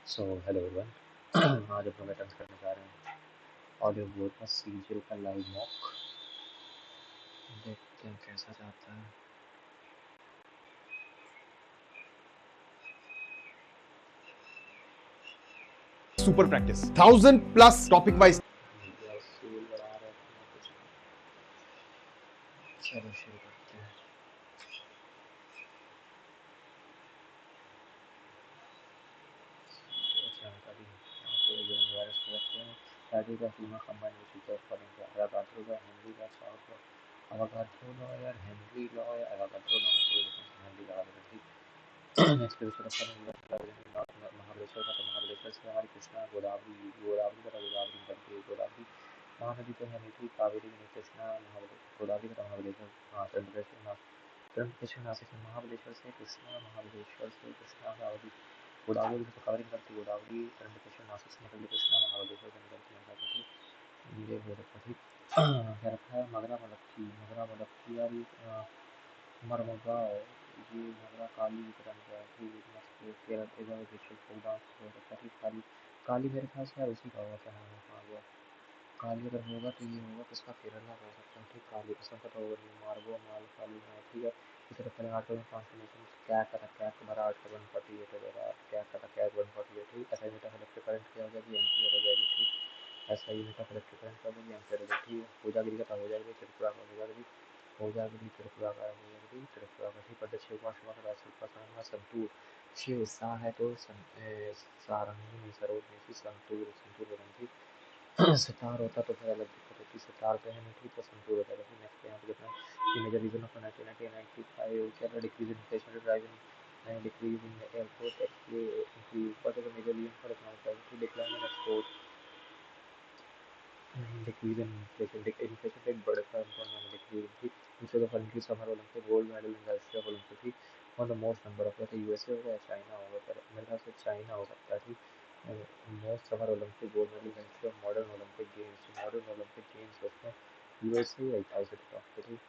So hello everyone. आज हम लोग अटेम्प्ट करने जा रहे हैं ऑडियो बोर्ड का सीजीएल का लाइव मॉक। देखते हैं कैसा जाता है। Super practice. 1,000+ topic wise. Seal बढ़ा रहे हैं कुछ। चलो शुरू करते हैं। जानकारी यहाँ पे जनरल वायरस को रखते हैं। टाइटल का female combine which is following the Avogadro law, Henry law, Charles law, Avogadro law या हेनरी लॉ या एवागाड्रो लॉ में कोई डिफरेंस हेनरी लगा देना ठीक। नेक्स्ट पे चलो महाबलेश्वर का, तो महाबलेश्वर से हमारी कृष्णा गोदावरी, गोदावरी का गोदावरी करके गोदावरी महानदी तो है नहीं थी। कावेरी में कृष्णा गोदावरी का महाबलेश्वर। हाँ त्र्यंबकेश्वर नासिक में महाबलेश्वर से कृष्णा, महाबलेश्वर से कृष्णा कावेरी गोदावरी तो कावेरी निकलती, गोदावरी त्र्यंबकेश्वर नासिक से निकलती, कृष्णा महाबलेश्वर से निकलती है। ये हो रखा ठीक। क्या रखा है? मगरा मलक्की, मगरा मलक्की यार ये मरमगाओ, ये मगरा काली की तरह का ठीक। मस्त केरल एजा विजुअल फोक डांस हो रखा ठीक। काली काली मेरे ख्याल से यार उसी का होगा, क्या नाम है कहाँ गया। काली अगर होगा तो ये होगा किसका, केरला का हो सकता है ठीक। काली कसम का तो होगा नहीं, मार्गो माल काली है ठीक है। इस तरह पहले आर्टिकल में ट्रांसफॉर्मेशन क्या करा, क्या हमारा आर्टिकल 148 वगैरह क्या करा, क्या 148 ठीक। ऐसा यूनिट ऑफ इलेक्ट्रिक करंट क्या हो जाएगी, एम्पियर हो जाएगी ठीक। ऐसा यूनिट ऑफ इलेक्ट्रिक करंट क्या हो जाएगी, एम्पियर हो जाएगी ठीक। हो जाएगी का हो जाएगी, त्रिपुरा का हो जाएगी, हो जाएगी त्रिपुरा का हो जाएगी, त्रिपुरा का ठीक। पद शिव शिवा का राशि संतूर शिव सा है तो सारंगी सरोज संतूर संतूर बदन ठीक। सितार होता तो फिर अलग दिक्कत होती, सितार पे है नहीं ठीक, तो संतूर होता है। नेक्स्ट यहाँ पे देखना कि मेजर रीजन ऑफ 1995 क्या था, decrease in inflation driving decrease in airport increase what is the major reason for economic activity decline in export decrease in inflation rate बढ़ता है डिक्रीज ठीक। दूसरे का फॉरेन की summer Olympic gold medal in Russia Olympic ठीक। और the most number of वैसे USA होगा या चाइना होगा, पर मेरे ख्याल से चाइना हो सकता है ठीक। Most summer Olympic gold medal Russia modern Olympic games उसमें यूएसए या इटाली से ठीक।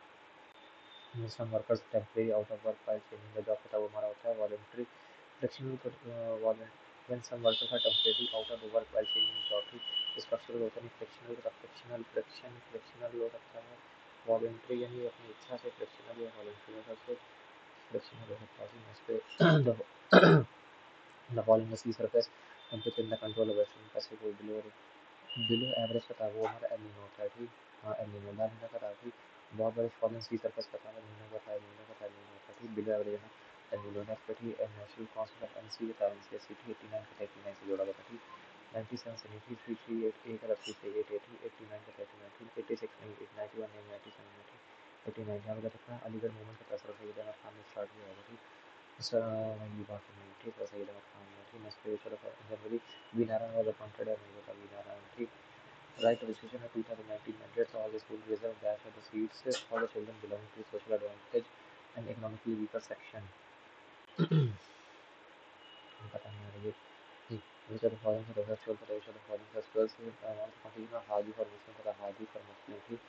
some workers temporary out of work while changing the job पता वो हमारा होता है voluntary frictional when some workers are temporarily out of the work while changing job ठीक। स्ट्रक्चरल होता नहीं, फ्रिक्शनल का फ्रिक्शनल हो सकता है। वॉलंटरी यानी अपनी इच्छा से, फ्रिक्शनल या वॉलंटरी होता है फ्रिक्शनल हो सकता है। नेक्स्ट पे the falling the sea surface temperature in the control of western Pacific below average का था वो हमारा एलिनो होता है ठीक। हाँ एलिनो लानिना का था ठीक। बहुत बड़े फॉलन सी सरफेस का था एलिनो का था, एलिनो का था, एलिनो होता है ठीक। बिलो एवरेज है एलिनो। नेक्स्ट पे ठीक नेशनल कांस्टेंट ऑफ एनसी का था, एनसी सिटी 89 का था, 89 से जोड़ा गया था ठीक। 97 से 83 थ्री एट ए का था, 3 से 8 ठीक। 89 का था 89 ठीक। 86 नहीं 91 नहीं 97 में ठीक। 89 यहाँ पे देखा अलीगढ़ मूवमेंट का असर सही था खान में स्टार्ट हुआ होगा ठीक। वही बात नहीं ठीक है, सही था खान में ठीक। नेक्स्ट पे चलो January V Narayan was appointed है, नहीं होता वी नारायण ठीक। Right registration of 2019 mandates all the school reserve dash of the seats for the children belonging to social advantage and economically weaker section. पता नहीं आ रही है ठीक। which of the following for the virtual for the which of the following festivals want to continue Hadi for Muslim for the Hadi for Muslim ठीक।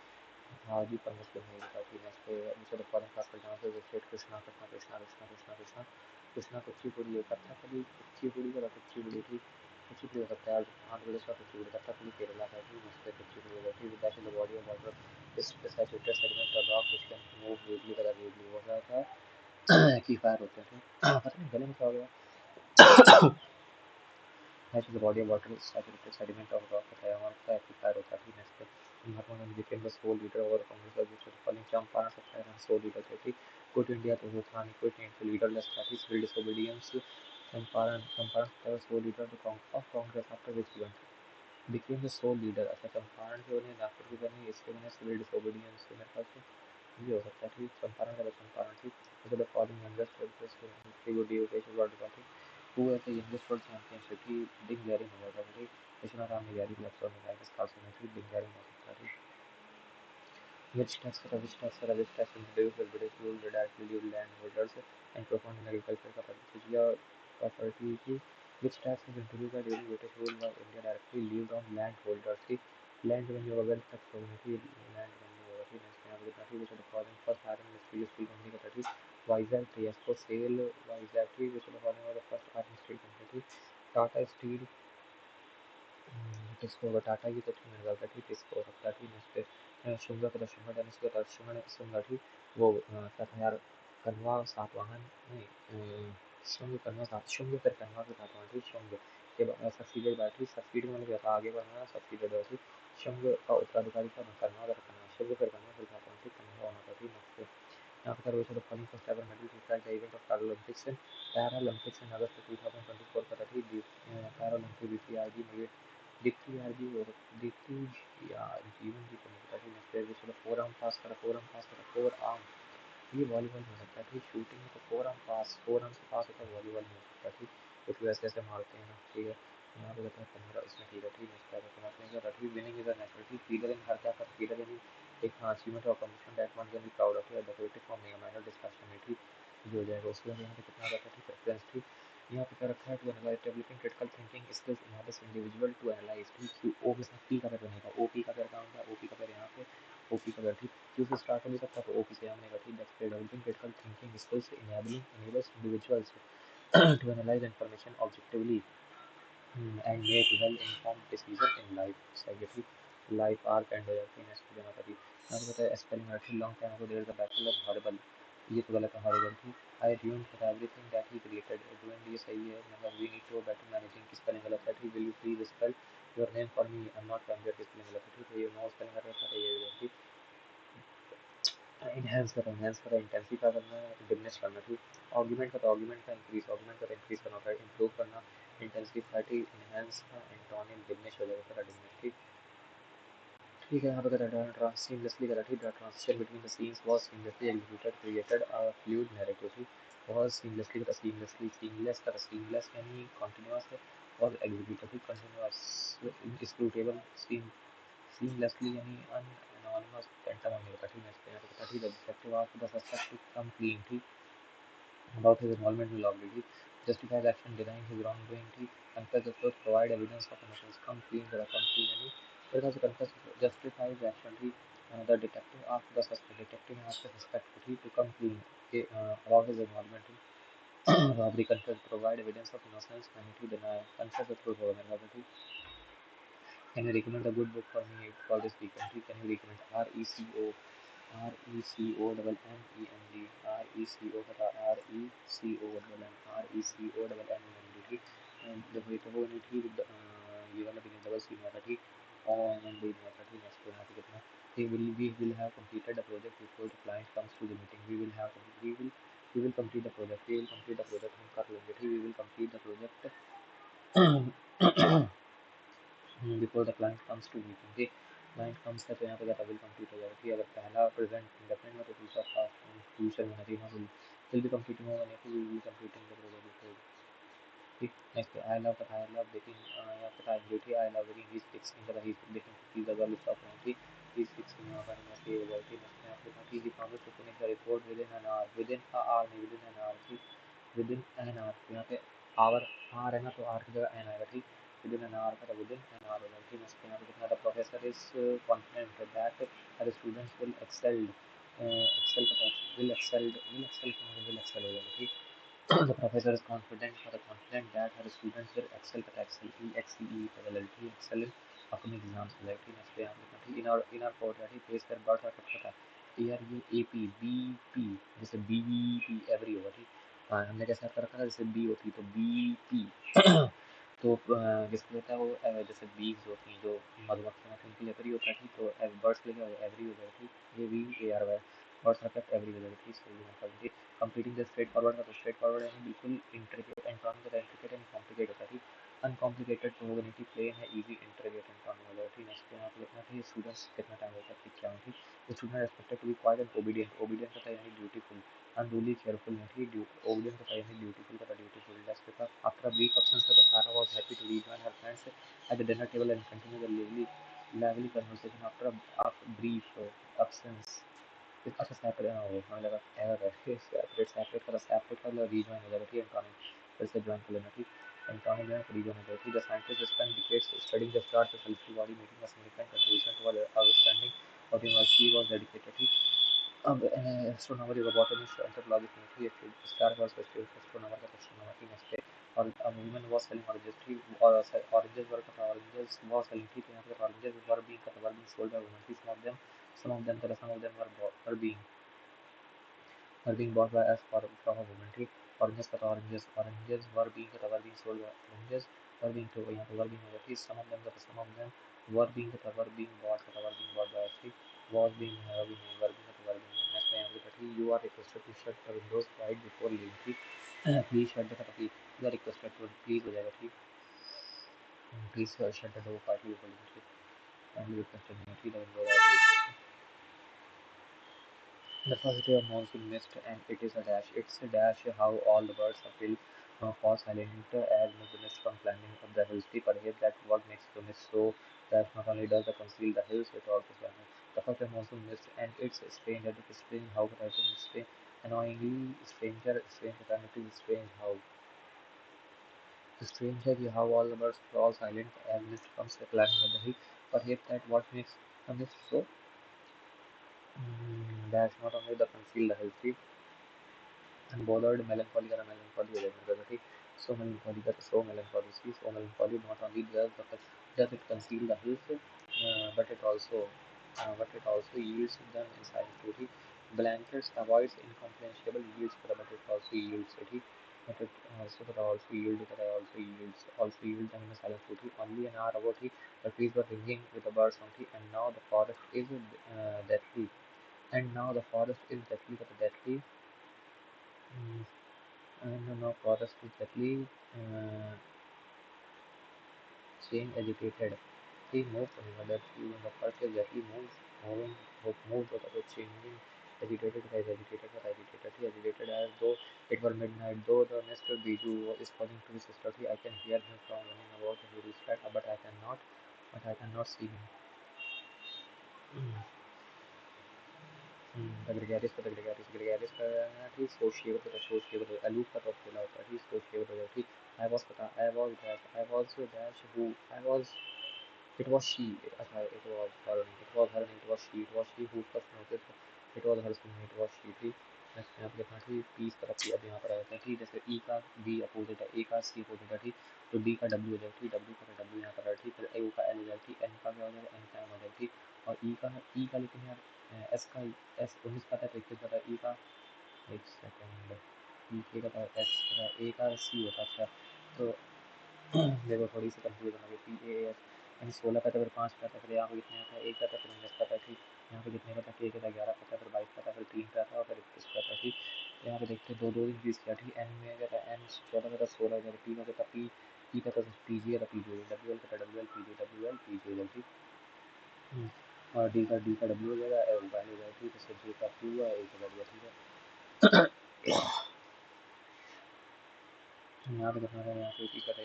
Hadi for Muslim नहीं होता ठीक। Next पे which of the following classical dances is state Krishna Krishna Krishna Krishna Krishna Krishna Krishna Kuchipudi Kathakali Kuchipudi का कुचिपुड़ी ठीक। कुचिपुड़ी हो सकता है आंध्र प्रदेश का कुचिपुड़ी, कथकली केरला का ठीक। नेक्स्ट पे कुचिपुड़ी होगा ठीक। That is the body of water इस सैचुरेटेड सेडिमेंट और rock which can move vaguely का वेगली हो जाता है एक्वीफायर होते हैं ठीक। पता नहीं गले में क्या हो गया। That is the body of water saturated sediment of rock बताया हमारा का एक्विफायर होता है ठीक। नेक्स्ट पे Mahatma Gandhi became the sole leader over Congress of which was falling Champaran सकता है sole leader थे ठीक। क्विट इंडिया तो वो था नहीं, क्विट इंडिया लीडरलेस था ठीक। सिविल डिसोबीडियंस चंपारण चंपारण सकता है sole leader of Congress after which event became the sole leader। अच्छा चंपारण के बने आफ्टर की बनी इसके बने सिविल डिसोबीडियंस मेरे ख्याल से ये हो सकता है ठीक। चंपारण का चंपारण ठीक। मतलब फॉलोइंग यंगेस्ट वर्ल्ड का ठीक। who was the youngest world championship की बिग गैरिंग हो जाता है ठीक। विश्वनाथ गैरी ब्लैक में गाइस खास में ठीक। बिग गैरिंग हो सकता है ठीक। which tax introduced the British rule that directly leave landholders and profound in agriculture का था property की। which tax was introduced by during British rule by India directly lived on landholders ठीक। land when you wealth tax होगा ठीक। land when you होगा ठीक। Next यहाँ पे कितना ठीक। which of the following first iron and steel company का था ठीक। वाइजर टी एस को सेल वाइजर ठीक। which of the following was the first iron steel company ठीक। टाटा स्टील टिस्को टाटा की तथ्य मेरगाटी टिस्को रफ्ताटी नेक्स्ट शुंगा का शुंगा डैनिस का शुंगा शुंगाटी वो क्या था यार कन्वा सातवाहन नहीं शुंग फिर कन्वा के सातवाहन थी शुंग के बाद सक्सीडेड बैटरी सक्सीड मतलब क्या था आगे बढ़ना सक्सीडेड बैटरी शुंग का उत्तराधिकारी था कन्वा का कन्वा शुंग फिर कन्वा फिर सातवाहन थी कन्वा होना था नेक्स्ट यहाँ पर वैसे तो falling first ever medal to flight the event of Paralympics in August 2024 का था पैरालंपिक DPRG और DPRG जीवन की कमी था नेक्स्ट ईयर चलो फोर आर्म ये वॉलीबॉल में हो सकता है ठीक शूटिंग में तो फोर आर्म से पास होता है वॉलीबॉल में हो सकता है ठीक कुछ वैसे ऐसे मारते हैं ना ठीक है यहाँ पे कहते हैं 15 इसमें ठीक है ठीक है इसका तो समझ लेंगे ठीक विनिंग इज अ नेचुरल ठीक फीलर इन हर क्या कर फीलर इन एक अचीवमेंट और accomplishment that one can be proud of decorative for mega matter discussion में ठीक जो हो जाएगा उसके बाद यहाँ पे कितना रहता है ठीक रेफरेंस ठीक यहाँ पे क्या रखा है to analyze developing critical thinking skills in this individual to analyze ठीक क्यू ओ के साथ पी का पेयर बनेगा ओपी का पेयर कहाँ होगा ओपी का पेयर यहाँ पे ओपी का पेयर ठीक क्यू से स्टार्ट हो नहीं सकता तो ओपी से यहाँ बनेगा ठीक that's developing critical thinking skills enables individuals to analyze information objectively and make well-informed decision in life. Psychiatry, life arc and happiness की जमा करी यहाँ पे कहता है spelling article long time ago there is a battle of horrible ये तो गलत है horrible थी I ruined for everything that he created ruined ये सही है मतलब we need to better managing की spelling गलत है ठीक will you please spell your name for me I'm not familiar की spelling गलत है ठीक है ये no spelling गलत है ये ठीक एनहेंस करा इंटेंसिफाई करना डिमिनिश करना ठीक आर्गुमेंट का तो आर्गुमेंट का इंक्रीज करना होता है इंप्रूव करना इंटेंसिफाई एनहेंस का एंटोनिम डिमिनिश हो जाएगा डिमिनिश ठीक है यहाँ पे करा सीमलेसली करा ठीक transition between the scenes was seamlessly executed created a fluid narrative ठीक वाज सीमलेसली करा सीमलेसली सीमलेस करा सीमलेस यानी कंटीन्यूअस है और एग्जीक्यूटेड कंटीन्यूअस स्क्रूटेबल seamlessly यानी anonymous phantom होने का ठीक है यहाँ पे ठीक है detective asked the suspect to come clean ठीक about his involvement in robbery justifies action denying his wrongdoing ठीक confess the truth provide evidence of innocence come clean यानी फिर से confess justifies action ठीक the detective asked the suspect detective ने asked the suspect ठीक to come clean about his involvement ठीक robbery confess provide evidence of innocence यानी ठीक deny confess the truth होगा मेरे ठीक can you recommend a good book for me for this weekend ठीक can you recommend RECO RECO पता RECO ठीक देखो ये तो वो नहीं ठीक ये वाला भी नहीं डबल सी में था ठीक और भी में था ठीक नेक्स्ट यहाँ पे कितना we will have completed the project before the client comes to the meeting we will complete the project हम कर लेंगे ठीक we will complete the project before the client comes to meeting ठीक क्लाइंट कम्स है तो यहाँ पे क्या विल कंप्लीट हो जाएगा ठीक अगर पहला प्रेजेंट इंडेफिनिट में तो दूसरा पास्ट फ्यूचर में नहीं ना विल बी कंप्लीटिंग होगा नहीं तो will be completing the project ठीक नेक्स्ट आई लव बेकिंग या पता है बेटी I love baking he is fixing the he is baking cookies the girl is top ठीक ही इज फिक्सिंग यहाँ पर मैं से हो जाएगी नेक्स्ट यहाँ पे ठीक ही promise to finish the report within a hour नहीं विद इन एन आवर ठीक विद इन एन आवर यहाँ पे आवर आर है ना तो आर की जगह एन आएगा ठीक within an hour का within an hour होगा ठीक है यहाँ पे कितना the professor is confident that the students will excel excel का will excel हो जाएगा ठीक the professor is confident that her students will excel but excel EXCE probability excel in upcoming exams हो जाएगा ठीक है यहाँ पे ठीक in our quadratic place पर birth certificate पता है यार ये AP BP जैसे BEP every होगा ठीक हाँ हमने कैसे कर रखा था जैसे B होती तो BP तो किसके होता है वो जैसे बीज होती हैं जो मधुमक्खियाँ होती हैं उनके लिए एवरी होता है ठीक तो बर्ड्स के लिए एवरी हो जाएगा ठीक ये VARY बर्ड्स मतलब एवरी हो जाएगा ठीक सही मतलब ठीक कंप्लीटिंग द स्ट्रेट फॉरवर्ड का तो स्ट्रेट फॉरवर्ड यानी बिल्कुल इंट्रिकेट एंटोनिम का इंट्रिकेट एंड कॉम्प्लिकेट होता है ठीक अनकॉम्प्लिकेटेड तो होगा नहीं ठीक प्लेन है इजी इंट्रिकेट एंटोनिम हो जाएगा ठीक नेक्स्ट यहाँ पे लिखना ठीक स्टूडेंट्स कितना टाइम होता है ठीक क्या है ठीक student expected to be quiet and obedient होता है यानी ड्यूटीफुल unduly careful नहीं obedient होता है यानी dutiful का dutiful that's because after a brief absence Sarah was happy to rejoin her friends at the dinner table and continue the lively conversation after brief absence अच्छा separate हाँ वो हमें लगा एरर है सेपरेट का रीजॉइन हो जाएगा ठीक एंटोनिम फिर से ज्वाइन कर लेना ठीक एंटोनिम जो है रीजॉइन हो जाएगा ठीक the scientist spend decades studying the stars the celestial body making a significant contribution toward understanding of the universe he was dedicated ठीक अब एस्ट्रोनॉमर बोटनिस्ट एंथ्रोपोलॉजिस्ट में थी स्टार वॉर्स फेस्टिवल एस्ट्रोनॉमर का एस्ट्रोनॉमर की next और a woman was selling oranges, ठीक, और oranges were oranges was selling, ठीक है, यहाँ पे oranges were being sold by women, ठीक, some of them were being bought by us from a woman, ठीक, oranges were being sold by oranges were being, तो यहाँ पे were being होगा, ठीक, some of them were being bought by us, ठीक, was being were being next यहाँ पे ठीक, you are requested to shut the windows right before leaving, ठीक, please shut the ठीक, you are requested to please हो जाएगा, ठीक, please shut the door quietly before leaving, ठीक, kindly requested me, ठीक, the windows are closed. The first day of monsoon mist, and it is a dash. It's a dash how all the birds will fall silent as the mist from climbing up the hills. People hear that what makes the mist so that not only does it conceal the hills, it also flattens. The first day of monsoon mist, and it's strange, and it's strange how, but I think it's strange, annoyingly strange, but it is strange how all the birds fall silent as mist comes climbing up the hill. But here that what makes the mist so dash not only the conceal the hills, unbothered melancholy or a melancholy element, so melancholy not only does it conceal the hills, but it also yields them in silence duty. Blankets avoids incomprehensible yields, but it also yields duty. Also yield them in a silent duty. Only an hour ago, the trees were ringing with the birds on and now the forest is deathly. And now the forest is deathly, but deathly. Mm, and now forest is deathly. Uh, Change agitated. He moved that the first exactly moved without changing, agitated. He agitated as though it were midnight. Though the Mr. Biju is calling to his sister, I can hear him from running about the hoodie flat, but I cannot see him. The gregaris का ठीक sociable aloof का top खेला होता है ठीक sociable हो ठीक I was dash who I was it was she अच्छा it was she who first noticed it was her skin it was she थी नेक्स्ट यहाँ पे देखना थी पी इस तरफ अब यहाँ पर आ जाता है ठीक जैसे ई का बी अपोजिट है ए का सी अपोजिट है ठीक तो डी का डब्ल्यू हो जाएगा ठीक डब्ल्यू का डब्ल्यू यहाँ पर है ठीक फिर ए का एल हो जाएगा ठीक एन का क्या हो जाएगा एन का एम हो जाएगा ठीक और ई का लेकिन यार एस का एस 19 का था तो 21 का था ई का एक सेकेंड ई के का था एस का ए का सी होता अच्छा तो देखो थोड़ी सी कंफ्यूजन हो गई पी ए एस यानी 16 का था फिर 5 का था फिर यहाँ पे कितने का था एक का था फिर 19 का था ठीक यहाँ पे कितने का था के था 11 का था फिर 22 का था फिर 3 का था और फिर 21 का था ठीक यहाँ पे देखते दो दो इंक्रीज किया ठीक एन में क्या था एन 14 का था 16 का था पी में क्या था पी का था पी जी का था पी जी डब्ल्यू एल का था डब्ल्यू एल पी जी ठीक और डी का डब्ल्यू हो जाएगा एल का एल हो जाएगा ठीक है फिर जे का क्यू है एक बढ़ गया ठीक है यहाँ पे कितना था यहाँ पे पी का था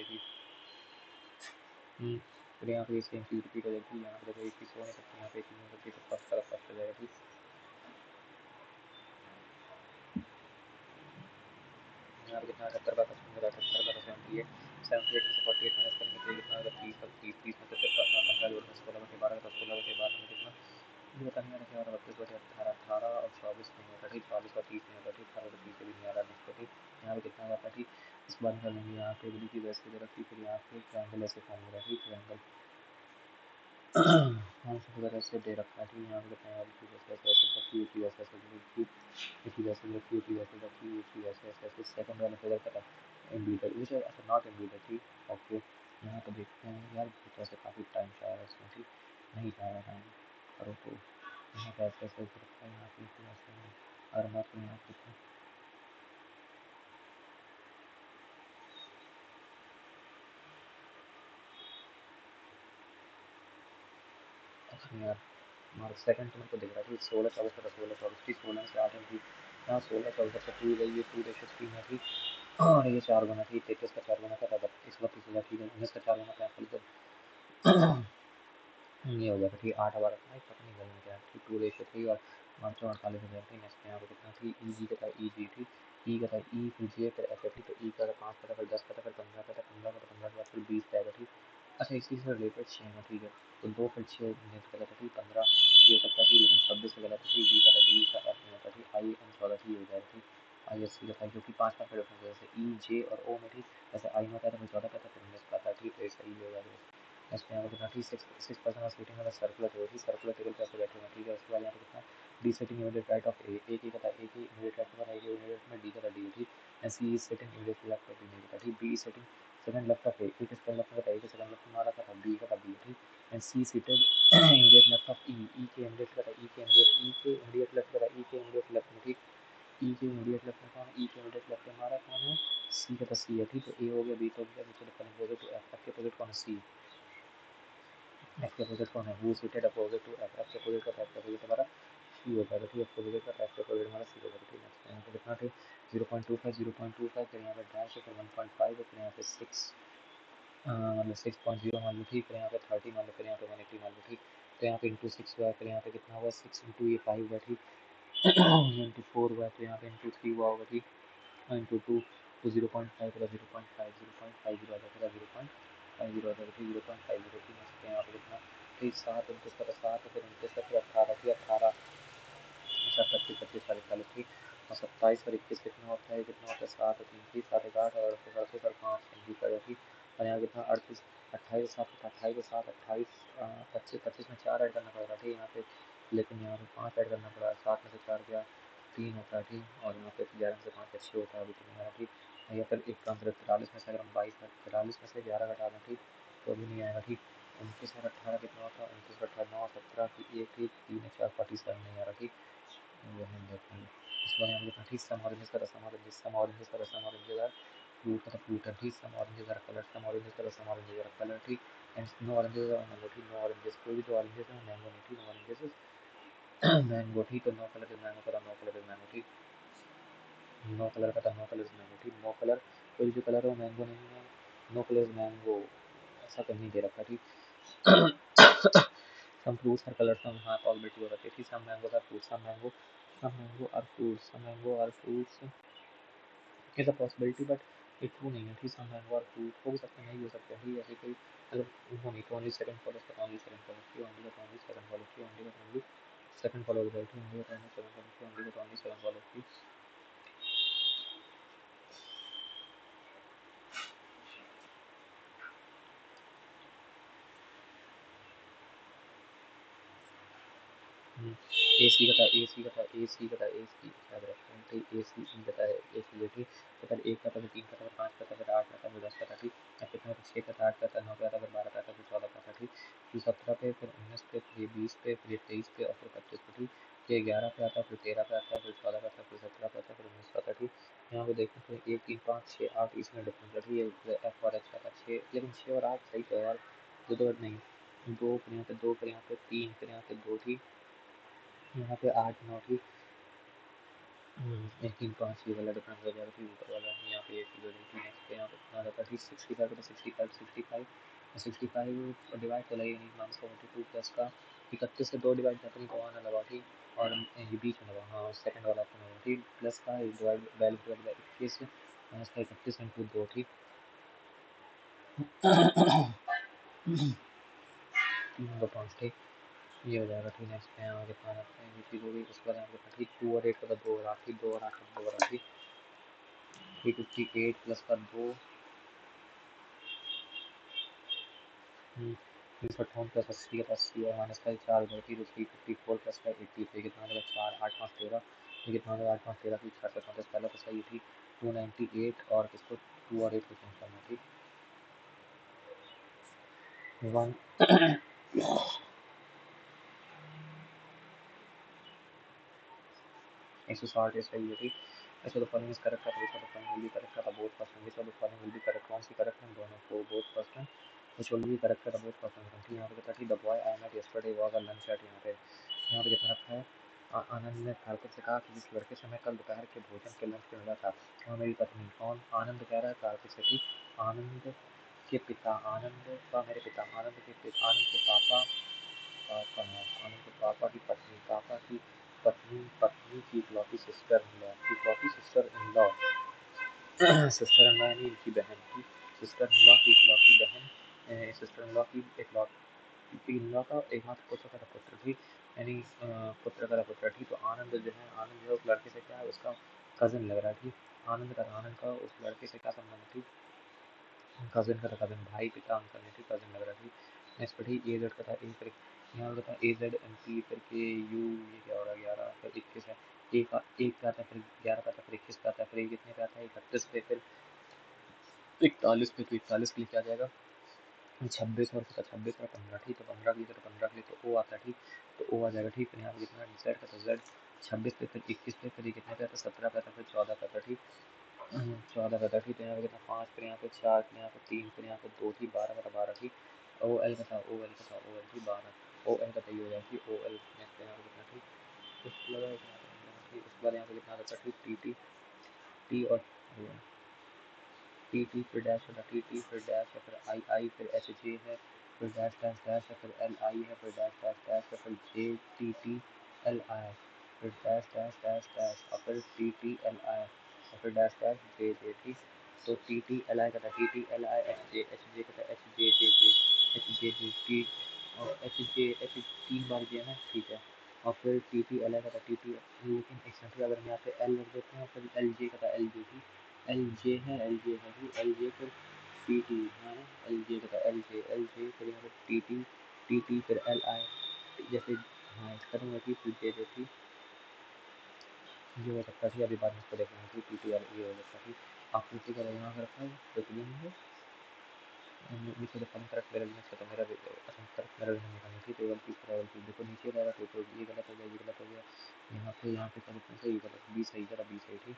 फिर यहाँ पे सेम चीज रिपीट हो जाएगी यहाँ पे देखो एक चीज हो नहीं सकती यहाँ पे एक चीज हो सकती है तो फर्स्ट तरफ फर्स्ट हो जाएगा ठीक यहाँ पे कितना 78 का 78 का 78 78 में से 48 माइनस करेंगे तो ये कितना होगा 30 में से फिर 15 जोड़ना 16 बटे 12 का 16 बटे 12 में कितना ये पता नहीं आ रहा क्या हो रहा 32 बटे 18 18 और 24 नहीं होता ठीक 24 और 30 नहीं होता ठीक 18 और 30 भी नहीं आ रहा नेक्स्ट ठीक यहाँ पे कितना होगा ठीक इसके बाद कर लेंगे यहाँ पे बड़ी की वैसे दे रखी फिर यहाँ पे ट्रायंगल ऐसे फॉर्म हो रहा है ठीक ट्रायंगल हाँ वगैरह से दे रखा है ठीक यहाँ पे कितना है की वैसे सेकंड वाला फिगर का इम्बीटर विच अच्छा नॉट इम्बीटर ठीक ओके यहाँ पे देखते हैं यार वैसे काफ़ी टाइम चाहिए इसमें ठीक नहीं ज़्यादा टाइम करो तो यहाँ पे ऐसे ऐसे रखा है यहाँ पे वैसे और बात करें यहाँ पे अच्छा यार हमारा सेकंड टर्म को दिख रहा है 16 24 का 16 24 की 16 से 8 थी यहाँ 16 24 का 2 ये 2 है ठीक और ये 4 गुना ठीक 33 का 4 गुना का 32 ठीक है 19 का 4 गुना का फिर ये हो गया ठीक 8 बार अपना पता नहीं गलत क्या ठीक 2:3 और 548 हो गया ठीक नेक्स्ट यहाँ पे कितना थी ई जी का था ई जी ठीक ई का था ई फिर जे फिर एफ ठीक तो ई का था 5 का था फिर 10 का था फिर 15 का था 15 का था 15 के बाद फिर 20 का आएगा ठीक अच्छा इसी से रिलेटेड 6 में ठीक है तो 2 फिर 6 नेक्स्ट गलत है ठीक 15 ये तक था ठीक लेकिन 26 से गलत है ठीक डी का था डी का एफ में होता ठीक आई एन 14 ठीक हो जाएगा ठीक आई एस सी का था जो कि 5 पे डिफरेंस है, जैसे ई जे और ओ में ठीक, जैसे आई में आता है तो फिर 14 पे आता है, फिर 19 पे आता है ठीक, तो इसका ई होगा। नेक्स्ट यहाँ पे कितना ठीक 6% ऑफ सीटिंग में सर्कुलर टेबल ठीक, सर्कुलर टेबल पे ऐसे बैठे हुए ठीक है। उसके बाद यहाँ पे कितना D sitting immediate right of A की पता ए की इमीडिएट राइट में, ए की इमीडिएट में डी का डी ठीक, and C is sitting immediate left of B का ठीक, B sitting second left of A के सेकंड लेफ्ट में, ए के सेकंड लेफ्ट में आ रहा था, बी का बी ठीक, and C seated immediate left of E, E के इमीडिएट का ई के इमीडिएट लेफ्ट का ई के इमीडिएट लेफ्ट में ठीक, ई के इमीडिएट लेफ्ट में कौन है, ई के इमीडिएट लेफ्ट में हमारा कौन है, सी का सी है ठीक, तो ए हो गया, बी तो हो गया, बी तो डिफरेंट हो गया, तो एफ के अपोजिट कौन है, सी, एफ के अपोजिट कौन है, who seated opposite to F, F के अपोजिट का एफ के अपोजिट हमारा सी होगा ठीक, एफ के अपोजिट का एफ के अपोजिट हमारा सी होगा ठीक है। यहाँ पे कितना ठीक 0.25 0.25, फिर यहाँ पे डैश है, फिर 1.5 है, फिर यहाँ पे 6 मतलब 6.0 मान लो ठीक, फिर यहाँ पे 30 मान लो, फिर यहाँ पे 180 मान लो ठीक, तो यहाँ पे इंटू 6 हुआ है, फिर यहाँ पे कितना हुआ 6 इंटू ये 5 हुआ ठीक, इंटू 4 हुआ है, तो यहाँ पे इंटू 3 हुआ होगा ठीक, इंटू 2 तो 0.5 प्लस 0.5 0.50 आ जाएगा, 0.50 आ जाएगा ठीक, 0.50 ठीक है। यहाँ पे कितना ठीक 7 29 का 7, फिर 29 का 18 ठीक, 18 अच्छा 25 25 40 ठीक, और 27 और 21 कितना होता है, कितना होता है 7 और 3 ठीक, 7 8 और 38 और 5 25 ठीक, और यहाँ कितना 38 28 7 28 के साथ 28 25 25 में 4 ऐड करना पड़ेगा ठीक, यहाँ पे लेकिन यहाँ पे 5 ऐड करना पड़ा, 7 में से 4 गया 3 होता है ठीक, और यहाँ पे 11 में से 5 6 होता है अभी तो नहीं आया ठीक, या फिर एक काम करें 43 में से अगर हम 43 में से 11 घटा दें ठीक, तो अभी नहीं आएगा ठीक, 29 और 18 कितना होता है, 29 और 18 9 17 की 1 ठीक, 3 4 47 नहीं आ रहा ठीक, वही देखेंगे। इस बार यहाँ पे ठीक सम ऑरेंजेस का सम ऑरेंजेस, सम ऑरेंजेस का सम ऑरेंजेस है, फ्रूट का फ्रूट है ठीक, सम ऑरेंजेस का कलर, सम ऑरेंजेस का सम ऑरेंजेस का कलर ठीक, एंड नो ऑरेंजेस और मैंगो ठीक, नो ऑरेंजेस कोई भी जो ऑरेंजेस है मैंगो नहीं ठीक, नो ऑरेंजेस मैंगो ठीक, तो नो कलर इज मैंगो का, नो कलर इज मैंगो ठीक, नो कलर का था, नो कलर इज मैंगो ठीक, नो कलर कोई भी कलर हो मैंगो नहीं है, नो कलर इज मैंगो ऐसा कहीं नहीं दे रखा ठीक। Some fruits are colored, some have possibility हो रखी है, some mangoes are fruits, some mango are fruits, some mango are fruits is a possibility but ये true नहीं है ठीक, some mango are fruits हो सकता है नहीं हो सकता है ऐसे कोई मतलब वो नहीं, तो only second follows the only second follows the only the only second follows the only the only second follows the only the only second follows the only the only second follows the ए सी का था, ए सी का था, ए सी का था, ए सी याद रखते हैं ठीक, ए सी ई का था, ए सी है ठीक, तो फिर 1 का था, फिर 3 का था, फिर 5 का था, फिर 8 का था, फिर 10 का था ठीक, अब कितना 6 का था, 8 का था, 9 का था, फिर 12 का था, फिर 14 का था ठीक, फिर 17 पे, फिर 19 पे, फिर 20 पे, फिर 23 पे और फिर 25 पे ठीक, फिर 11 पे आता, फिर 13 पे आता, फिर 14 पे आता, फिर 17 पे आता, फिर 19 पे आता ठीक। यहाँ पे देखते हैं 1 3 5 6 8 इसमें डिफरेंस है ठीक है, एफ और एच का था 6, लेकिन 6 और 8 सही तो यार, दो नहीं, 2 फिर यहाँ पे 2 फिर यहाँ पे 3 फिर यहाँ पे 2 ठीक, यहाँ पे 8 9 ठीक, 1 3 5 ये वाला डिफरेंस हो जाएगा फिर ऊपर वाला यहाँ पे 1 2 3 नेक्स्ट पे यहाँ पे कितना रहता है ठीक 65 तो 65 डिवाइड तो लगेगा नहीं, -72 प्लस का 31 से 2 डिवाइड करते नहीं तो आना लगा ठीक, और ये बीच में लगा हाँ सेकंड वाला ऑप्शन होगा ठीक, प्लस का divide value divide by 21 minus का 31 इंटू 2 ठीक, 3 का 5 ठीक, ये हो जाएगा ठीक। नेक्स्ट पे यहाँ कितना रखते हैं ये चीज़ होगी, उसके बाद यहाँ कितना ठीक 2 और 8 का 2 और 8 ठीक, 2 और 8 का 2 और 8 ठीक, 358 प्लस का 2 358 प्लस 80 का 80 और माइनस का 4 उधर की 354 प्लस का 80 तो कितना लगा 4 8 5 13, ये कितना लगा 8 5 13 की 4 से 35 पहला तो सही थी 298 और किसको 2 और 8 को चेंज करना ठीक 1 160 ये सही है ठीक। ऐसा तो फॉलोइंग इज करेक्ट था, वैसा तो फॉलोइंग विल बी करेक्ट था, बोथ पर्सन वैसा तो फॉलोइंग विल बी करेक्ट, कौन सी करेक्ट है दोनों को, both person which will be correct था, बोथ पर्सन ठीक। यहाँ पे कहता है the boy I met yesterday was a lunch at, यहाँ पे कितना रखा है आनंद ने कार्तिक से कहा कि जिस लड़के से मैं कल दोपहर के भोजन के लंच पे मिला था वह मेरी पत्नी, कौन आनंद कह रहा है कार्तिक से ठीक, आनंद के पिता, आनंद का मेरे पिता, आनंद के पापा, पापा आनंद के पापा की पत्नी, पापा की पत्नी, पत्नी की इकलौती सिस्टर इन लॉ, इकलौती sister in law, sister in law यानी इनकी बहन की, सिस्टर इन लॉ की इकलौती बहन, सिस्टर इन लॉ की इकलौती इन लॉ का एकमात्र पुत्र का पुत्र ठीक, यानी पुत्र का पुत्र ठीक। तो आनंद जो है उस लड़के से क्या है उसका कज़न लग रहा है, ठीक। आनंद का उस लड़के से क्या संबंध है, ठीक। कज़न का था, कज़न भाई पिता अंकल नहीं, ठीक। कज़न लग रहा है, ठीक। नेक्स्ट पर ठीक AZ का था, ए फिर यहाँ पे था AZMP फिर KU, ये क्या हो रहा है, 11 फिर 21 है। एक पे आता है, फिर 11 पे आता है, फिर 21 पे आता है, फिर ये कितने पे आता है, 31 पे, फिर 41 पे। तो 41 के लिए क्या आ जाएगा, 26 और पता 26 और 15, ठीक। तो 15 के लिए, तो 15 के लिए तो O आता है, ठीक। तो O आ जाएगा, ठीक। फिर यहाँ पे कितना Z का, तो Z 26 पे, फिर 21 पे, फिर ये कितने पे आता है, 17 पे आता है, फिर 14 पे आता है, ठीक। 14 का था, ठीक। तो यहाँ पे कितना 5, फिर यहाँ पे 4, फिर यहाँ पे 3, फिर यहाँ पे 2 थी, 12 का था, 12, ठीक। OL का था, OL का था, OL थी 12, OL का था, ये हो जाएगी OL। नेक्स्ट यहाँ पे कितना, ठीक। उसके बाद ठीक, उसके बाद यहाँ पे कितना था, ठीक। TT, T और TT, फिर डैश होता है, TT फिर डैश है, फिर I फिर HJ है, फिर डैश डैश डैश है, फिर LI है, फिर डैश डैश डैश है, फिर JTTLI, फिर डैश डैश डैश डैश और फिर TTLI और फिर डैश डैश JJ, ठीक। तो TTLI का था, TTLI HJ, HJ का था, HJJJ, HJJT और HJ 3 बार J है, ठीक है। और फिर TTLI का था, TT, लेकिन एक सेकंड, अगर हम यहाँ पे L रख देते हैं, फिर LJ का था, LJ, ठीक। LJ है, LJ है, ठीक। LJ फिर TT है, LJ का था, LJ फिर यहाँ पे TT फिर LI, जैसे हाँ खत्म होती, फिर JJ, ठीक। ये हो सकता है, अभी बाद में इसको देखेंगे, ठीक। TTL ये हो सकता है, ठीक। आप पूछे क्या यहाँ से रखा है, तो क्लियर नहीं है। नीचे तो फन करेक्ट मेरा लिखा तो मेरा करेक्ट मेरा लिखा निकालना, ठीक है। गलती देखो नीचे रहेगा, तो ये गलत हो गया, ये गलत हो गया। यहाँ पे क्या लिखना चाहिए, गलत, बी सही था, बी सही, ठीक।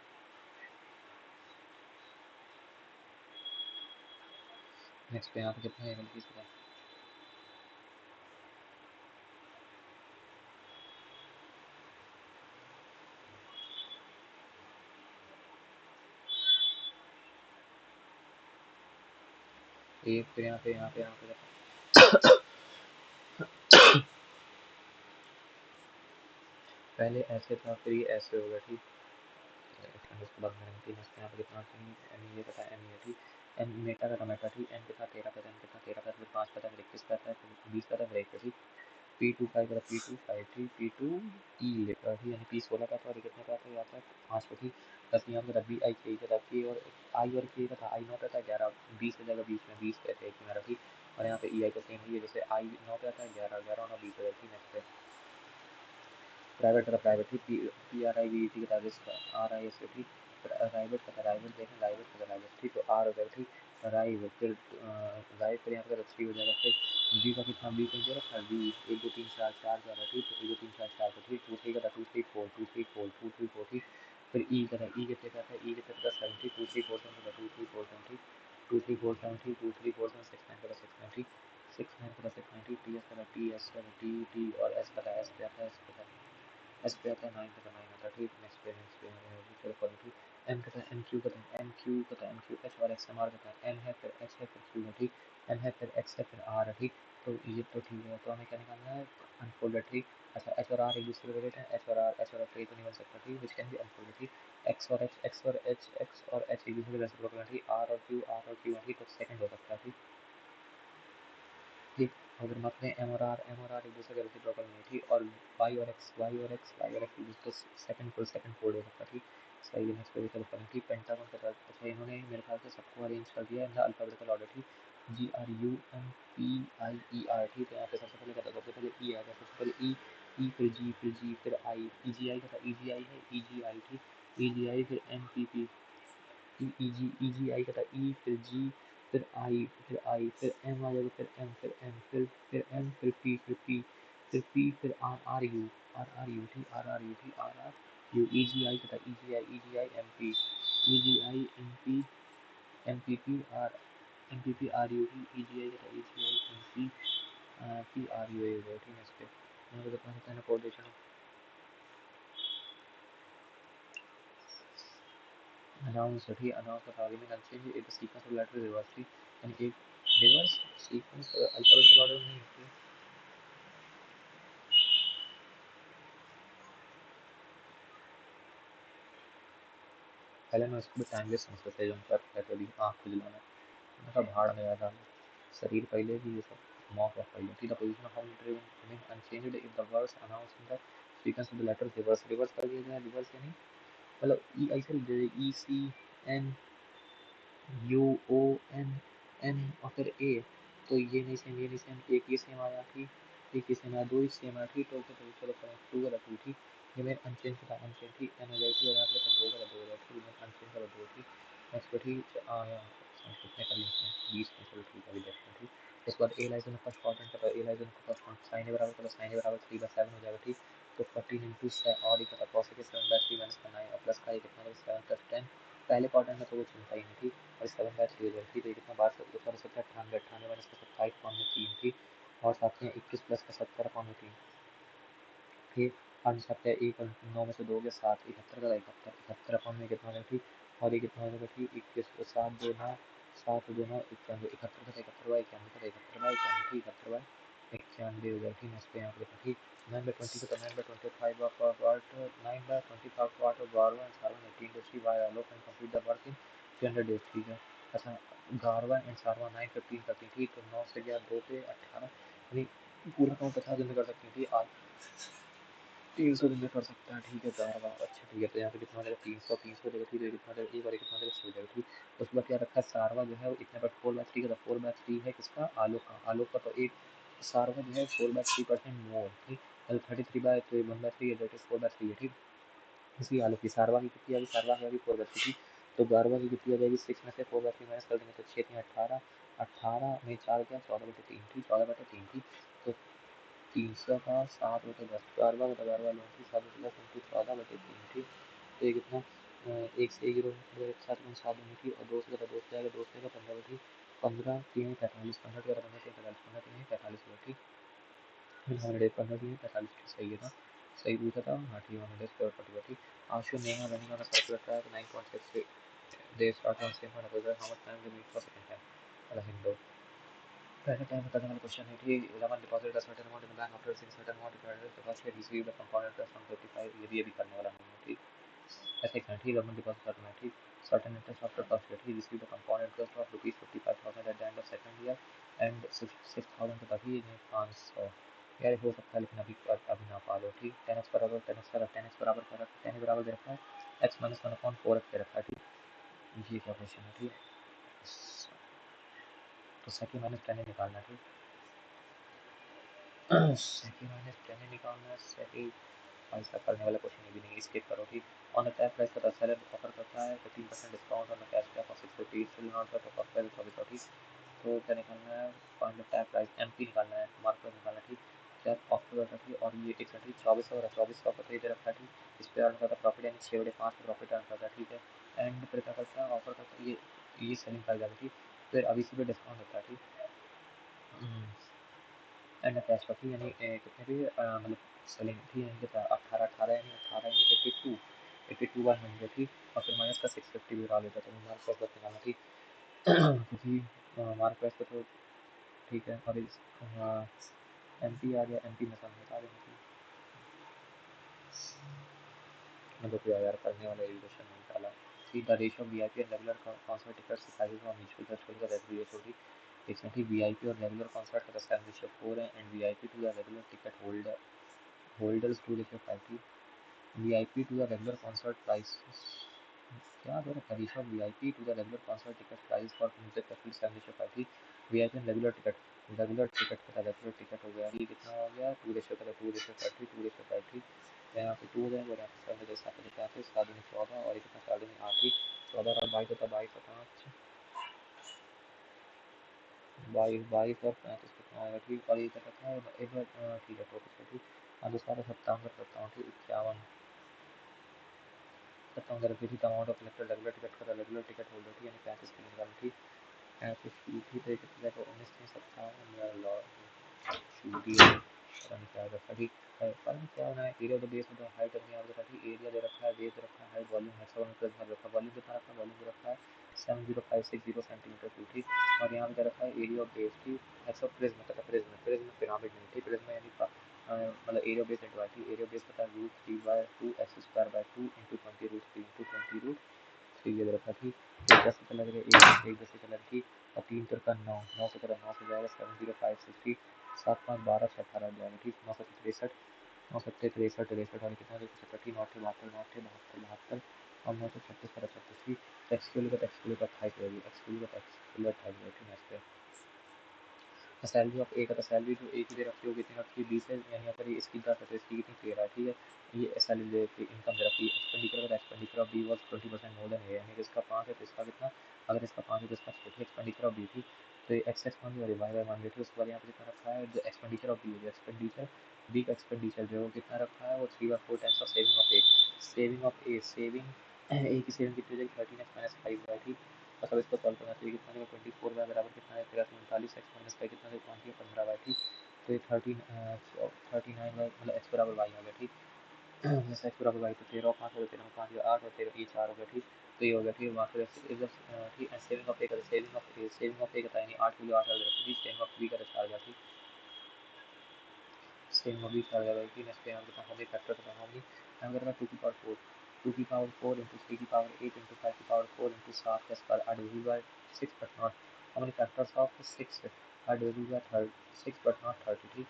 नेक्स्ट पे यहाँ पे कितना है, गलती से एक, फिर यहाँ पे पहले ऐसे था, फिर ये ऐसे होगा, ठीक। इसको बंद करेंगे, ठीक। नेक्स्ट यहाँ पे कितना एम ये पता है, एम ये, ठीक। एन मेटा का टमाटा, ठीक। एन कितना 13 का, एन कितना 13 का, फिर 5 का था, फिर 21 का था, फिर 20 का था, फिर 1 का, ठीक। P25 का, P25, ठीक। P2E लेकर, ठीक। यानी P16 का था, और कितने का था, ये आता है 5 का, ठीक। बस यहाँ पे BI के का था, K और I और K का था, I नौ का था 11, 20 का जगह बीच में 20 पे थे मेरा, ठीक। और यहाँ पे EI का सेम ही है, जैसे I नौ का था, 11 11 और 20 का, ठीक। नेक्स्ट है प्राइवेट का, प्राइवेट ही PRIVET का था, रिस्क RIS, ठीक। प्राइवेट का था, प्राइवेट देखें, प्राइवेट का था, प्राइवेट, ठीक। तो R हो जाएगा, ठीक। राइव फिर राइव फिर यहाँ पे 3 हो जाएगा, फिर बी का कितना, बी कहीं दे रखा है, बी 1 2 3 4 4 जा रहा है, ठीक। 1 2 3 4 4 को, ठीक। 2 3 का था, 2 3 4 2 3 4 2 3 4, ठीक। फिर ई का था, ई कितने का था, ई कितने का 7, ठीक। 2 3 4 7 का 2 3 4 7, ठीक। 2 3 4 7, ठीक। 2 3 4 7 6 9 का 6 9, ठीक। 6 9 का 6 9, ठीक। TS का टी एस का टी टी और एस का एस पे आता है, एस पे आता है, एस पे आता है, 9 का 9 आता है, ठीक। नेक्स्ट पे फिर फॉलो, ठीक। एम का था, एम क्यू का था, एम क्यू का था, एम क्यू एच और एक्स एम आर का था, एन है फिर एच है फिर क्यू है, ठीक। एन है फिर एक्स है फिर आर है, ठीक। तो ये तो ठीक है, तो हमें क्या निकालना है, अनफोल्डेड, ठीक। अच्छा एच और आर एक दूसरे के रिलेटेड है, एच और आर तो नहीं बन सकता, ठीक। विच कैन बी अनफोल्डेड, ठीक। एक्स और एच, एक्स और एच, एक्स और एच एक दूसरे के रेसिप्रोकल है, ठीक। आर और क्यू है, ठीक। तो सेकंड हो सकता है, ठीक। ठीक। अगर मतलब एम और आर एक दूसरे के रेसिप्रोकल नहीं है, ठीक। और वाई और एक्स, एक दूसरे सेकंड फोल्ड हो सकता है, ठीक। सही है। नेक्स्ट पे चलो करें, ठीक। पेंटागन का था, अच्छा इन्होंने मेरे ख्याल से सबको अरेंज कर दिया इन द अल्फाबेटिकल ऑर्डर, ठीक। GRUMPIER, ठीक है। यहाँ पे सबसे पहले क्या था, सबसे पहले ई आएगा, सबसे पहले ई फिर जी फिर आई, EGI का था, EGI है, EGI, ठीक। EGI फिर MPP, EGI का था, ई फिर आई फिर एम आ जाएगा, फिर एम फिर एम फिर आर यू, ठीक। यू, EGI का था, EGI MP MPP R U, EGI का था, EGI MP PRU, ये हो गया, ठीक है। इस पे यहाँ पे कितना होता है ना कोऑर्डिनेशन अनाउंस, ठीक है। अनाउंस का टारगेटिंग अनचेंज एक सीक्वेंस ऑफ लेटर रिवर्स, ठीक। यानी एक रिवर्स सीक्वेंस अल्फाबेटिकल ऑर्डर में नहीं होती। पहले मैं उसको भी टाइमलेस समझता था, जो उनका कहते भी आँख खुजलाना, उनका भाड़ में याद आना, शरीर पहले भी ये सब मॉक ऑफ पहले, ठीक है। Position of how driven remain unchanged if the words announce in the sequence of the letters reverse, reverse कर दिया जाए, रिवर्स यानी मतलब ई ऐसे लिख दे E C N U O N N और फिर ए, तो ये नहीं सेम ये नहीं सेम, एक ये सेम आया ठीक, एक ये सेम आया, दो ही सेम आया ठीक, तो चलो करें टू का टू ठीक, ये मेरे अनचेंज था अनचेंज ठीक, एन हो जाएगी ठीक, और यहाँ पे दो का दो हो जाएगा ठीक, मैं अनचेंज का दो ठीक, नेक्स्ट पे ठीक आया कितने कर लिए इसमें 20 में, चलो ठीक है अभी देखते हैं ठीक। उसके बाद ए लाइज में फर्स्ट क्वाड्रेंट का, ए लाइज में फर्स्ट क्वाड्रेंट साइन ए बराबर, चलो साइन ए बराबर 3/7 हो जाएगा ठीक, तो 14 इंटू और ये पता कॉस के 7/3 माइनस का 9 और प्लस का ये कितना 7 + 10, पहले क्वाड्रेंट में तो वो चलता ही नहीं ठीक, और 7/3 हो जाएगी ठीक, तो ये कितना 12 सॉरी 17 98 माइनस का 27/3 ठीक, और साथ में 21 प्लस का 70/3 ठीक, 5 7 1 9 में से 2 गया 7, 71 का 71, 71 में कितना हो जाएगा ठीक, और ये कितना हो जाएगा ठीक 21 7 2 9 7 2 9 91, 71 का 71 91 का 71 91 ठीक, 71 हो जाएगा ठीक, नेक्स्ट पे यहाँ पे देखो ठीक, 9/20 का 9/25 of part 9/25 part of Garva and Sarva 18 to 3 by allo can complete the work in 300 days ठीक है। अच्छा गारवा एंड सारवा 9 15 करती ठीक, तो 9 से गया 2 पे 18 यानी पूरा काम 50 दिन में कर सकती थी, आज 300 दिन में कर सकता है ठीक है गारवा। अच्छा ठीक है, तो यहाँ पे कितना हो जाएगा 300 जगह ठीक है, कितना हो जाएगा एक बार कितना हो जाएगा 100 जगह ठीक। उसके बाद क्या रखा है सारवा जो है वो इतने पर 4/3 का, 4/3 है किसका आलोक का, तो एक सारवा जो है 4/3% मोर ठीक, मतलब 33 तो 1/3 है, दैट इज 4/3 है ठीक। इसी आलोक की सारवा की कितनी आ गई, सारवा की आ गई 4/3 ठीक, तो गारवा की कितनी आ जाएगी 6 में से 4/3 माइनस कर देंगे तो 6 3 18, 18 में 4 क्या 14/3 ठीक, 14/3 ठीक, तो 300 का 7/10 गारवा बटा गारवा लॉन्ग की 7/10 इंटू 14/3 ठीक, तो ये कितना एक से एक जीरो एक साथ में 7 होनी थी, और 2 से बटा 2 से जाएगा 2 से जाएगा 15 ठीक, 15 3 45 15 15 3 45 15 3 45 हुआ ठीक, फिर हमारे 15 3 45 सही है ना, सही पूछा था हाँ ठीक है, हमारे स्क्वायर 40 ठीक। Ashu Neha running on a circular track 9.6 they start on same point opposite how much time they meet for second time वाला हिंट दो। पहले टाइम करने वाला क्वेश्चन है ठीक, 11 deposit a certain amount in the bank after receiving certain amount in credit the first year receive the compound interest from 55, ये भी करने वाला हमने ठीक, ऐसे ही ठीक गवर्नमेंट डिपॉजिट करना है ठीक, certain interest after first year ठीक, receive the compound interest of rupees 55,000 at the end of second year and 6,000 तो तभी नहीं 500 यार हो सकता है, लेकिन अभी ना पालो ठीक। 10x बराबर 10x का 10x बराबर क्या रखा है, 10 बराबर दे रखा है x - 1/4x दे रखा है ठीक, ये क्या क्वेश्चन है ठीक, तो सेकंड माइनस 10 निकालना है ठीक, सेकंड माइनस 10 निकालना है, सेकंड ऐसा करने वाला क्वेश्चन भी नहीं, स्किप करो ठीक। ऑन द टैप प्राइस का 10 सेलर ऑफर करता है 15% discount on the cash back of 650 still not the top price of the ठीक, तो क्या निकालना है on the tap price MP निकालना है, मार्केट निकालना है ठीक, टैप ऑफर करता है और ये एक ठीक 2400 और 2400 का खरीद रखा है ठीक, इस पे अर्न करता है प्रॉफिट यानी 6/5 का प्रॉफिट अर्न करता है ठीक है, एंड फिर क्या करता है ऑफर करता है ये सेलिंग प्राइस है ठीक, फिर अभी इसी पे डिस्काउंट होता है ठीक, एंड कैश का यानी कितने भी मतलब सेलिंग थी यानी कितना 18 18 यानी 18 यानी 82 82/100 थी, और फिर माइनस का 650 भी डाल देता, तो मार्क प्राइस का निकालना थी क्योंकि मार्क प्राइस का तो ठीक है, और इस एमपी आ गया, एमपी में सब निकाल देंगे मतलब क्या यार करने वाला एजुकेशन नहीं निकाला ठीक, the ratio of VIP and regular concert tickets prices of mutual festival का रेगुलर रेशियो थी, एक सेकंड ठीक, वीआईपी और रेगुलर कॉन्सर्ट का 7/4 है and VIP to the regular ticket holders 2/5 थी, VIP to the regular concert price क्या दे रखा है, ratio of VIP to the regular concert ticket price for music festival 7/5 थी, VIP and रेगुलर टिकट का regular ticket हो गया ये कितना हो गया 2/2/5 2/5 थी, यहाँ पे 2 हो जाएगा और यहाँ पे 7 7 35 7 दूनी 14 और कितना 4 दूनी 8 ही 14 और 22 होता 22 और 5 22 और 35 कितना आएगा ठीक, और ये क्या कहता है एक बार ठीक है टोटल ठीक, आगे सारा 57 कर सकता हूँ ठीक 51 खत्म कर रखी थी, amount of collector regular ticket का रेगुलर टिकट होल्डर थी यानी 35 की निकाली थी, 35 की थी तो कितने को 1957 या लॉ छूटी है पता नहीं क्या रखा थी, पता नहीं क्या होना है, एरिया ऑफ द बेस मतलब हाइट अपनी आप रखा थी, एरिया दे रखा है, बेस रखा है, हाइट वॉल्यूम हेक्सागोनल प्रिज्म रखा है, वॉल्यूम कितना रखा है, वॉल्यूम रखा है 70560 सेंटीमीटर क्यूब ठीक, और यहाँ पे क्या रखा है एरिया ऑफ बेस की हेक्सा प्रिज्म मतलब प्रिज्म पिरामिड नहीं थी, प्रिज्म यानी मतलब एरिया बेस इंटू आई थी, एरिया बेस पता है √3/2 x² 2 इंटू 20 √3 इंटू 20 √3 ये रखा थी, एक 10 से चला गया एक 10 से चला थी, और 3 तिरका 9 9 से करा 9 से जाएगा 70560 7 5 12 6 18 जाएगा ठीक, 9 7 63 9 7 63 63 और कितना देखो 37 9 8 72 9 8 72 72 और मोटे 36 का 36 थी। एक्सक्यूलेट टाइप रहेगी, एक्सक्यूलेट टाइप रहेगी नेक्स्ट पे। सैलरी ऑफ ए का सैलरी जो ए की दे रखी होगी कितनी रखी है 20 है, यानी अगर ये इसकी 10 है तो इसकी कितनी 13 है, ठीक है। ये सैलरी दे रखी है, इनकम दे रखी है, एक्सपेंडिचर का expenditure of B was 20% more than A, यानी कि इसका 5 है तो इसका कितना, अगर इसका 5 है तो इसका 6 एक्सपेंडिचर ऑफ बी थी, तो ये एक्स मान लिया वाई वाई मान लिया थी। उसके बाद यहाँ पे कितना रखा है, जो एक्सपेंडिचर ऑफ बी है, जो एक्सपेंडिचर बी का एक्सपेंडिचर जो है वो कितना रखा है, वो 3/4 times of saving of A. Saving of A, saving A की सेविंग कितनी हो जाएगी 13x माइनस 5 है, ठीक। मतलब इसको सॉल्व करना चाहिए, कितना देगा 24 वाई बराबर कितना है 13 39 एक्स माइनस का कितना देगा 20 15 वाई, ठीक। तो ये 39 वाई मतलब एक्स बराबर वाई आ गया, ठीक। जैसे एक्स बराबर वाई तो 13 और 5 हो गया, 13 में 5 8 और 13 ये 4 हो गया, ठीक। तो ये हो गया, ठीक। वहाँ फिर ठीक। सेविंग ऑफ ए का था यानी 8 को 8 रखी थी, सेविंग ऑफ बी का 4 गया, ठीक। सेविंग ऑफ बी 4 गया, ठीक। नेक्स्ट पे यहाँ पे हम फैक्टर बताऊँ हम यहाँ करेगा 2 की पावर 4, 2 की पावर 4 इंटू 3 की पावर 8 इंटू 5 की पावर 4 इंटू 7 का square are divisible by 6 but not how many factors of 6 are divisible by 6 but not 30, ठीक।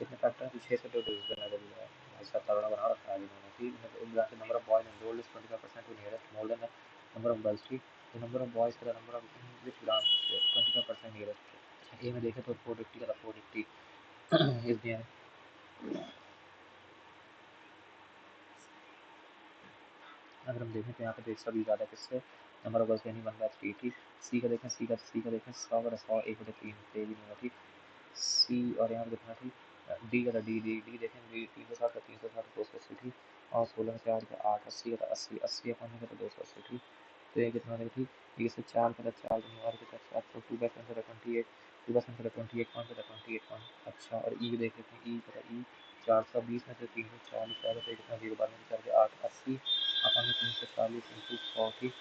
कितने फैक्टर हैं, 6 से 2 डिविजिबल है है भाई साहब तगड़ा बना रखा है इन्होंने, ठीक। मतलब number of boys enrolled is 25% to nearest more than number of girls, ठीक। द नंबर ऑफ बॉयज का number of which branch 25% nearest. अच्छा ए में देखें तो 450 का 450 इज दिया है। अगर हम देखें तो यहाँ पे तो 120 ज़्यादा किससे, नंबर ऑफ गर्ल्स यानी 1/3, ठीक। सी का देखें 100 का 100 एक बटे 3 पे भी नहीं होगा, ठीक। सी और यहाँ पे कितना, ठीक। डी का था डी देखें डी 360 का 360 280, ठीक। और 16 में 4 का 8 80 का 80 80 अपन में का 280, ठीक। तो ये कितना होगा, ठीक। ये इससे 4 का 4 और कितना 4 तो 2/10 का 28 2/10 का 28 पॉइंट का 28 पॉइंट। अच्छा और ई देख लेते हैं, ई का ई 420 में से 340 ज़्यादा तो कितना 0 बाद में 4 के 8 80 अपन में 340 इंटू 100, ठीक।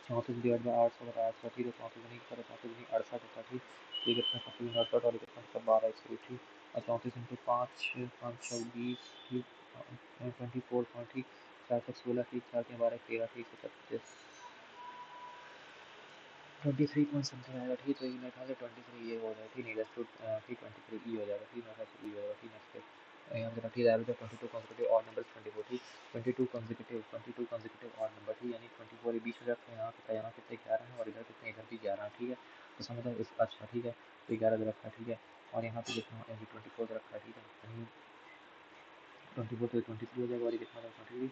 34 डिवाइड बाई 800 बटा 800, ठीक है। 34 नहीं करो 34 नहीं 68 होता, ठीक। ये कितना 34 68 और कितना मतलब 12 100, ठीक। और 34 इंटू 5 520, ठीक। 24 पॉइंट, ठीक। 416, ठीक। 4 के 12 13, ठीक। 36 23 पॉइंट समथिंग आएगा, ठीक। तो ये मेरे ख्याल से 23 ये हो जाएगा, ठीक। नहीं टू ठीक 23 ई हो जाएगा, ठीक। मेरे ख्याल से ई हो जाएगा, ठीक। नेक्स्ट पे यहाँ पे ठीक average of 22 consecutive odd number 24, ठीक। 22 कॉन्जिक्यूटिव ऑड नंबर, ठीक। यानी 24 ये बीच में रखते हैं, यहाँ कितना यहाँ कितने 11 है और इधर कितने इधर भी 11 है, ठीक है। तो समझ इस अच्छा, ठीक है। तो 11 रखा है, ठीक है। और यहाँ पे कितना 24 रखा है, ठीक है। 24 तो 23 हो जाएगा और ये कितना होगा 23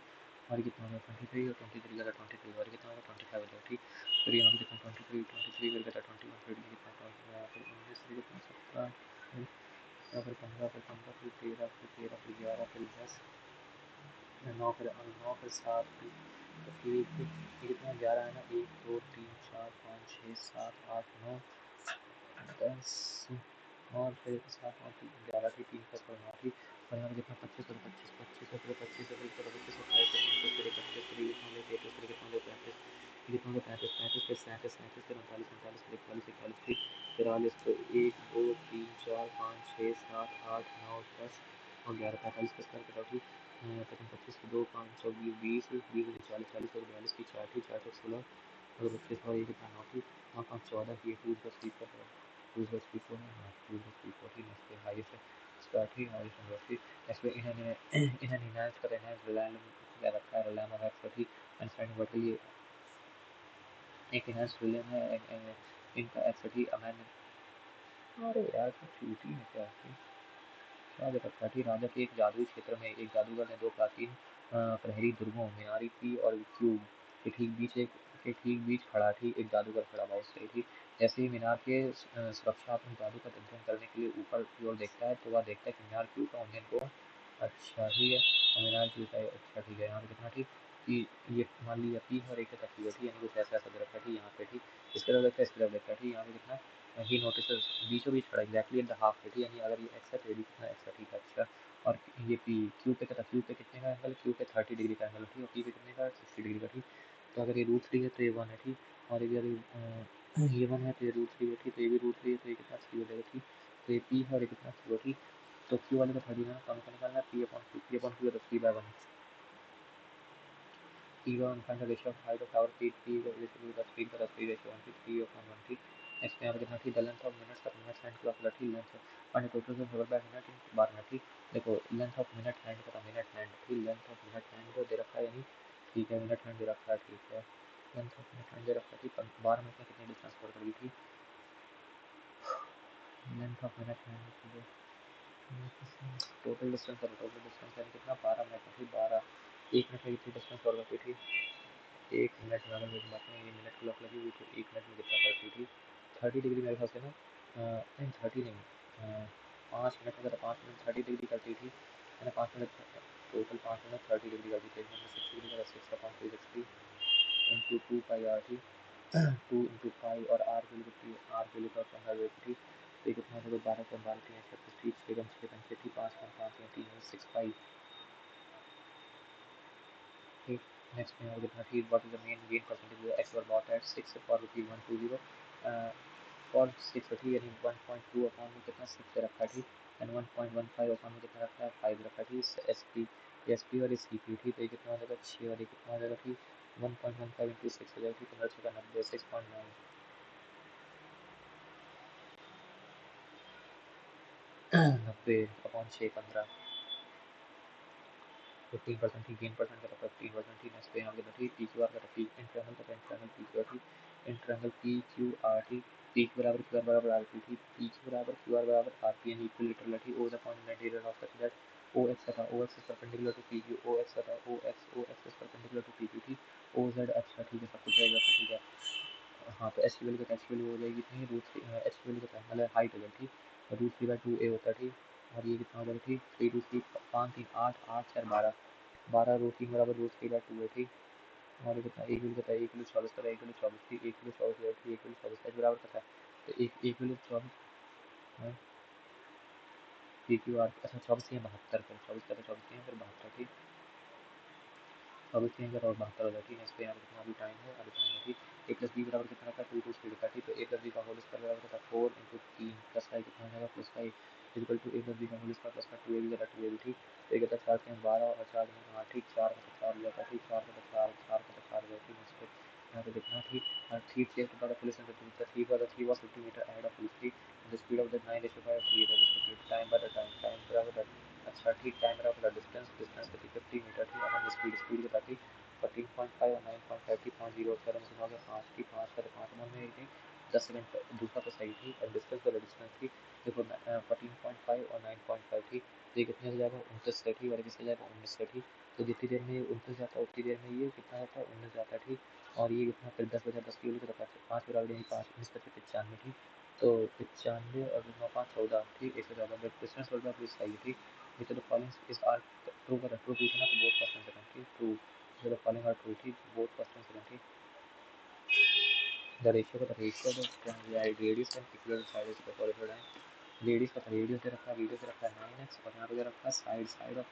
और ये कितना होगा 23 और 23 का 23 और कितना होगा 25 हो जाएगा, ठीक। फिर यहाँ पे कितना 23 फिर कहता 21 फिर कितना फिर 19 फिर कितना 17 फिर 15 फिर 15 फिर 13 फिर 13 फिर 11 फिर 10 फिर 9 फिर 9 फिर 7 फिर ये कितना 11 है ना 1 2 3 4 5 6 7 8 9 10 और फिर 7 और 3 11 थी 3 का 9 थी और यहाँ पे कितना 25 और 25 25 और 25 और 25 और 25 फिर 25 फिर कितना हो गया 33 फिर कितना हो गया 35 कितना हो गया 35 35 फिर 37 37 फिर 39 39 फिर 41 41 फिर 43 तो 1 2 3 4 5 6 7 8 9 10 और 11 45 का स्क्वायर कटा ठीक 25 की 2 5 और 20 20 20 40 40 और 42 की 4 थी 4 16 और 25 और ये कितना 9 थी 9 5 14 की 2 10 3 4 2 10 3 4 है 2 10 3 4 थी नेक्स्ट पे हाईएस्ट स्क्वायर थी हाईएस्ट नंबर थी नेक्स्ट पे इन्होंने इन्हांस कर इन्हांस रिलायंस क्या रखा है रिलायंस और एक्स थी एंड साइन वर्टिकली एक इन्हांस रिलेन है इनका एक्स थी अमेंड अरे यार चूती है क्या क्या दे रखा थी राजा के एक जादुई क्षेत्र में एक जादूगर ने दो प्राचीन प्रहरी दुर्गों मीनारी थी और क्यूब के ठीक बीच खड़ा थी एक जादूगर खड़ा बहुत सही थी जैसे ही मीनार के सुरक्षात्मक जादू का अध्ययन करने के लिए ऊपर की ओर देखता है तो वह देखता है कि मीनार के ऊपर उन्हें को अच्छा ठीक है और मीनार के ऊपर अच्छा ठीक है यहाँ पे कितना ठीक कि ये मान लिया पी और एक तक थी यानी कुछ ऐसा ऐसा दे रखा थी यहाँ पे ठीक इसके तरफ देखता है इसके तरफ देखता है ठीक यहाँ पे कितना ही नोटिस बीचों बीच खड़ा एग्जैक्टली एट द हाफ पे यानी अगर ये एक्स है तो ये भी कितना एक्स है ठीक है अच्छा और ये पी क्यू पे कितना क्यू पे कितने का एंगल क्यू पे 30 डिग्री का एंगल ठीक है पी पे कितने का 60 डिग्री का ठीक तो अगर ये रूट 3 है तो ये 1 है ठीक और अगर ये 1 है तो ये रूट 3 है ठीक तो ये भी रूट 3 है तो ये कितना 3 हो जाएगा ठीक तो ये पी है और ये कितना 3 ठीक तो क्यू वाले का 30 है कम का निकालना है पी अपॉन क्यू तो 3/1 T1 find the ratio of height of tower P ratio to the speed का 3 ratio 1 to 3 upon 1 ठीक नेक्स्ट यहाँ पे कितना थी द लेंथ ऑफ मिनट्स का मिनट हैंड क्लॉक थी length find total of hover by minute in बार में ठीक देखो लेंथ ऑफ मिनट हैंड का मिनट हैंड ठीक लेंथ ऑफ मिनट हैंड दे रखा है यानी ठीक है, मिनट हैंड दे रखा है, ठीक है, लेंथ ऑफ मिनट हैंड दे रखा थी, 12 मिनट में कितनी डिस्टेंस कवर कर दी थी, length of minute hand total distance है, टोटल डिस्टेंस यानी कितना 12 मिनट में थी, 12 1 मिनट में कितनी डिस्टेंस कवर करती थी, 1 मिनट में, अगर मेरी बात में ये मिनट क्लॉक लगी हुई तो 1 मिनट में कितना करती थी 30 डिग्री मेरे ख्याल से ना, नहीं 30 नहीं, 5 मिनट में, 5 मिनट 30 डिग्री करती थी, मैंने 5 मिनट टोटल 5 मिनट 30 डिग्री कर दी थी, 6 डिग्री का 6 अपॉन 360 इंटू 2 पाई आर टी 2 इंटू पाई, और आर वैल्यू कितनी, आर वैल्यू का 15 वैल्यू थी, तो ये कितना होगा 12 को 12 3 36 थी, 6 कम 6 पैंसठ थी, 5 कम 5 3 6 पाई, ठीक। नेक्स्ट में और कितना थी, what is the main gain percentage x were bought at 6 for rupees 120 for 6 थी, यानी 1.2 अपॉन में कितना 6 से रखा थी, एंड 1.15 अपॉन में कितना रखा है 5 रखा थी, एस पी और सी पी थी, तो ये कितना हो जाएगा 6, और ये कितना हो जाएगा थी 1.15 इंटू 6 हो जाएगी 15 का 90 6.9 90 अपॉन 6 15 15% थी, गेन परसेंट का 15% थी, नेक्स्ट पे यहाँ पे थी पी क्यू आर का थी, इंटरनल का इंटरनल पी क्यू आर थी, इंटरनल पी क्यू आर थी, पी क्यू बराबर क्यू आर बराबर आर पी थी, पी क्यू बराबर क्यू आर बराबर R P an equilateral थी, O the point interior of the that O X था, O X is perpendicular to P Q, O X था, O X is perpendicular to P Q थी, O Z अच्छा ठीक है, सब कुछ रहेगा ठीक है। हाँ, तो एच वैल्यू का एच वैल्यू हो जाएगी इतनी, रूट एच वैल्यू का मतलब हाइट हो जाएगी, रूट 3/2 ए होता थी, और ये कितना हो जाएगा थी 3 रूट 3 5 3 8 8 4 12 12 रूट 3 बराबर रूट 3/2 है, ठीक। और ये कितना एक वैल्यू कितना, एक वैल्यू 24 का, एक वैल्यू 24 थी, एक वैल्यू 24 थी, एक वैल्यू 24 एच बराबर कितना है, तो एक वैल्यू 24 पी क्यू आर, अच्छा 24 थी 72 का, 24 का 24 थी फिर 72 थी, 24 थी और 72 हो जाती है, नेक्स्ट पे यहाँ पे कितना अभी टाइम है, अभी टाइम है, ए प्लस बी बराबर कितना था 2 2 स्पीड का, ठीक। तो ए प्लस बी का होल स्क्वायर बराबर था 4 इंटू 3 प्लस का कितना हो जाएगा प्लस का equal to A plus B का होल स्क्वायर प्लस का 2 ए बी का 2 ए बी, ठीक। तो ये कहता है 4 के 12 और 4 में 8, ठीक, 4 का 4 हो जाता है, ठीक, 4 का 4 4 का 4 हो जाती है, नेक्स्ट पे यहाँ पे कितना, ठीक, 3 चेस बता police and the 3 for the 3 was 50 meter ahead of police, ठीक। the speed of the 9/5 3 है, जिसको टाइम बाय द टाइम बराबर, अच्छा ठीक, टाइम बराबर डिस्टेंस डिस्टेंस कितनी 50 मीटर, ठीक। अपन स्पीड स्पीड के साथ ही 14.5 और 9.5 की 5 0 सुना गया 5 की 5 का, तो 5 में थी 10 सेकंड दूसरा तो सही थी, और डिस्टेंस वाला डिस्टेंस थी देखो 14.5 और 9.5 थी, तो ये कितने से जाएगा 29 से, ठीक, और किससे जाएगा 19 से, ठीक। तो जितनी देर में ये 29 जाता है उतनी देर में ये कितना जाता है 19 जाता है, ठीक। और ये कितना फिर 10 बजा 10 की वजह से 5 बराबर यानी 5 19 पच्चीस 95, ठीक। तो 95 और 9 5 14, ठीक, 114 डिस्टेंस बोल रहा है सही है, ठीक। Which the following is are true का ट्रू पूछना तो बोथ फर्स्ट आंसर है, ठीक, true the following are true, ठीक, both first and second, ठीक। the ratio का radius and equal side is equal to radius का रेडियस दे रखा है, रेडियस दे रखा है 9x, और यहाँ पे दे रखा है side side of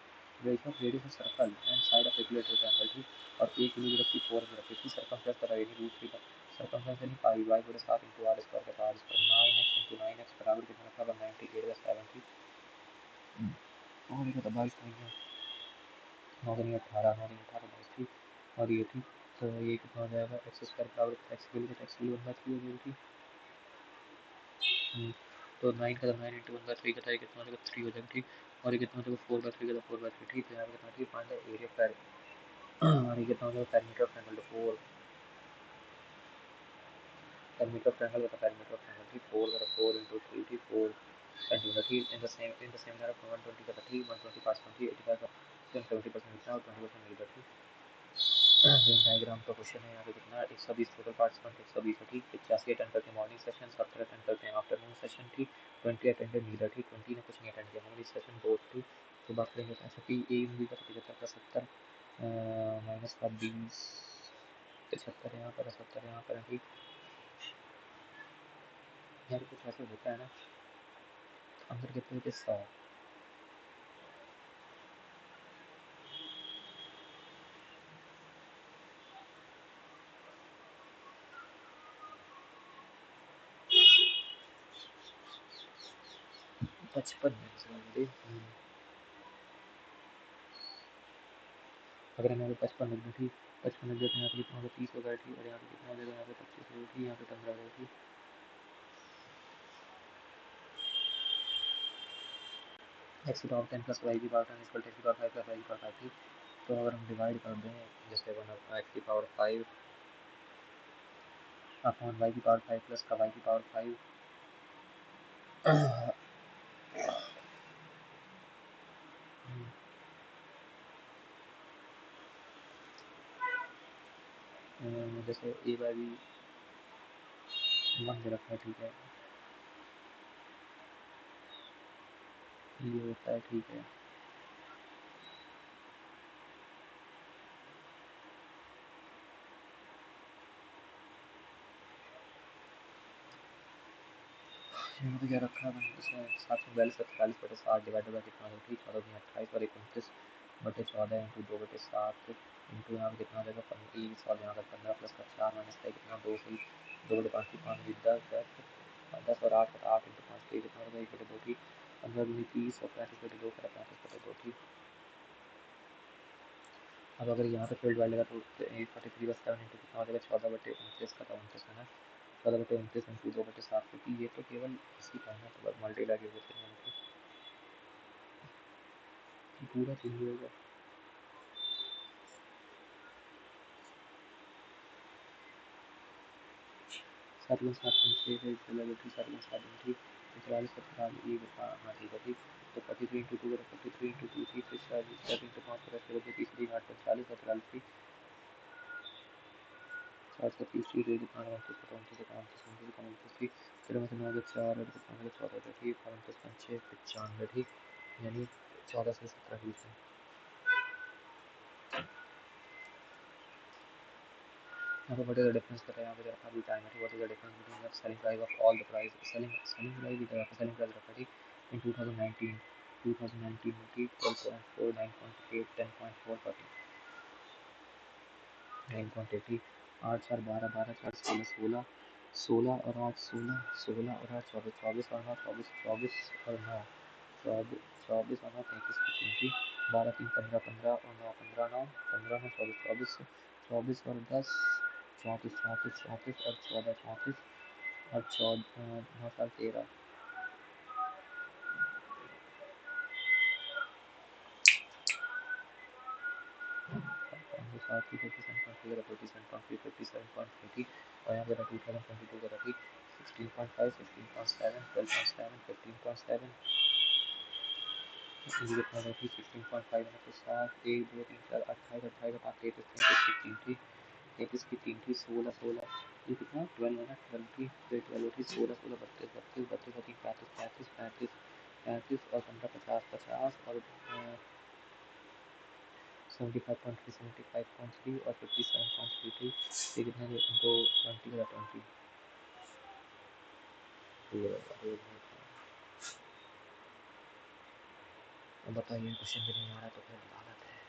radius of radius of circle and side of equilateral triangle, ठीक। और एक वैल्यू रखी 4 में रखी थी, सर्कमफ्रेंस पता है नहीं, रूट 3 का सर्कमफ्रेंस यानी पाई y बटे 7 इंटू आर स्क्वायर का R square 9x into 9x बराबर कितना रखा 198/7, ठीक। और ये तो 22 नहीं है, 9 नहीं 18 9 नहीं 18 22, ठीक। और ये ठीक, तो ये कितना हो जाएगा एक्स स्क्वायर बराबर एक्स वैल्यू तो एक्स वैल्यू 1/3 हो जाएगी, ठीक। तो 9 का 9 इंटू 1/3 का था, ये कितना हो जाएगा 3 हो जाएगा, ठीक। और ये कितना हो जाएगा 4/3 का 4/3, ठीक। तो यहाँ पे कितना, ठीक, फाइंड द एरिया पर, और ये कितना हो जाएगा पेरीमीटर ऑफ ट्रायंगल, तो 4 पेरीमीटर ऑफ ट्रायंगल बता, पेरीमीटर ऑफ ट्रायंगल, ठीक, 4 का 4 इंटू 3, ठीक, 4 सेंटीमीटर, ठीक। इन द सेम मैनर 120 का था, ठीक, 120 पास 20 85 का 70% लिखा और 20% नहीं था, ठीक। वेन डायग्राम का क्वेश्चन है, यहाँ पे कितना 120 टोटल पार्टिसिपेंट 120 है, ठीक। 85 अटेंड करते हैं मॉर्निंग सेशन, 70 अटेंड करते हैं आफ्टरनून सेशन, ठीक। 20 अटेंडेड नीडर, ठीक, 20 ने कुछ नहीं अटेंड किया, हमारी सेशन बोथ, ठीक। तो बात करेंगे अच्छा पी ए मूवी का 75 का 70 माइनस का 20 75 यहाँ पर 70 यहाँ पर, ठीक। यार कुछ ऐसे होता है ना अंदर कितने होते 100 55 अगर हमें 55 लिख दें, ठीक, 55 लिख देते हैं, यहाँ पे कितना होगा 30 होगा, ठीक। और यहाँ पे कितना हो जाएगा, यहाँ पे 25 होगा, ठीक, यहाँ पे 15 होगा, ठीक। x की पावर 10 प्लस y की पावर 10 इक्वल to x की पावर 5 प्लस y की पावर 5, ठीक। इसको अगर हम डिवाइड कर दें जैसे 1 की पावर 5 अपॉन वाई की पावर 5 प्लस का वाई की पावर 5 जैसे ए बाई बी 1 दे रखा है, ठीक है, ये होता है, ठीक है। यहाँ पे क्या रखा है मैंने, इसमें 742/47 डिवाइडेड बाई कितना है, ठीक, 14×28 और 29/14 इंटू 2/7 इंटू यहाँ पे कितना आ जाएगा, 15 यहाँ पर 15 प्लस का 4 माइनस का कितना 2 सही, 2/5 की 5 10 और 8 8 इंटू 5 कितना होगा 1/2 ठीक, 15×30 और 35/2 करा 35/2 ठीक। अब अगर यहाँ पे फील्ड वाइड लगा तो 43/7 इंटू कितना हो जाएगा 14/29 का, 29 है ना, 14/29 इंटू 2/7 क्योंकि ये तो केवल इसी का है, तो बस मल्टीप्लाई कर देते हैं पूरा चेंज होगा। 7 × 7 = 7 ठीक, 44 ये बता, हाँ ठीक है ठीक, तो 43 इंटू 2 43 इंटू 2 3 7 इंटू 5 तीसरी 8 45 और 43 430 ठीक है, कितना 29 फिर मतलब 9 4 और कितना 14 ठीक, 29 5 95 ठीक, यानी 14 से 17 के बीच में। यहाँ पे what is the difference पता है, यहाँ पे रखा भी टाइम है, what is the difference between the selling price of all the price, selling price इधर रखा, selling price रखा ठीक, in 2019 ठीक, 12.4 9.8 10.4 40 9.8 8 4 12 12 4 16 16 और 8 16 16 और 8 24 24 और 9 24 24 और 9 24 और 9 33 ठीक, 12 3 15 15 और 9 15 9 15 9 24 24 और 10 34 34 34 और 14 34 और 14 9 साल 13 साथ ही 57.3 57.3 और यहाँ पर 2022 का ठीक 16.5 16.7 12.7 15.7 ये कितना था ठीक 16.5 है तो 7 1 2 3 4 28 28 5 33 33 ठीक 33 की 3 थी 16 16 ये कितना 12 है ना 12 थी, फिर 12 थी 16 16 32 32 32 का 3 35 35 35 35 और 15 50 50 और 75.3 75.3 और 57.32 ये कितना 2 20 का 20 अब बताइए क्वेश्चन भी नहीं आ रहा तो फिर लानत है।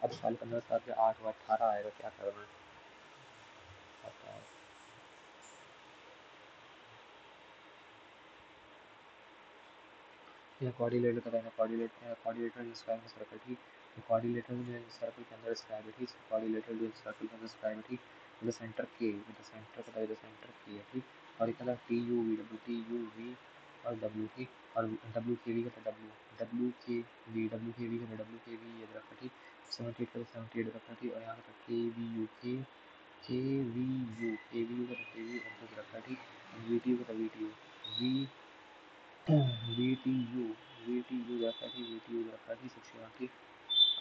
अब साल 15 साल के 8 और 18 आएगा, क्या करना बताओ। यह कोऑर्डिनेटर का रहना, कोऑर्डिनेटर जो स्क्वायर में सर्कल ठीक, तो कोऑर्डिनेटर जो है सर्कल के अंदर स्क्वायर है ठीक, कोऑर्डिनेटर जो सर्कल के अंदर स्क्वायर है ठीक, विद सेंटर के, विद सेंटर का विद सेंटर के है ठीक, और एक अलग टी यू वी और डब्ल्यू ठीक, और डब्ल्यू के वी का डब्ल्यू के वी का डब्ल्यू के वी ये रखा ठीक, 78 का 78 रखा ठीक, और यहाँ का के वी यू के वी यू का के वी रखा ठीक, वी टी यू का we T U VTU VTU रखा थी VTU रखा थी 61 ठीक।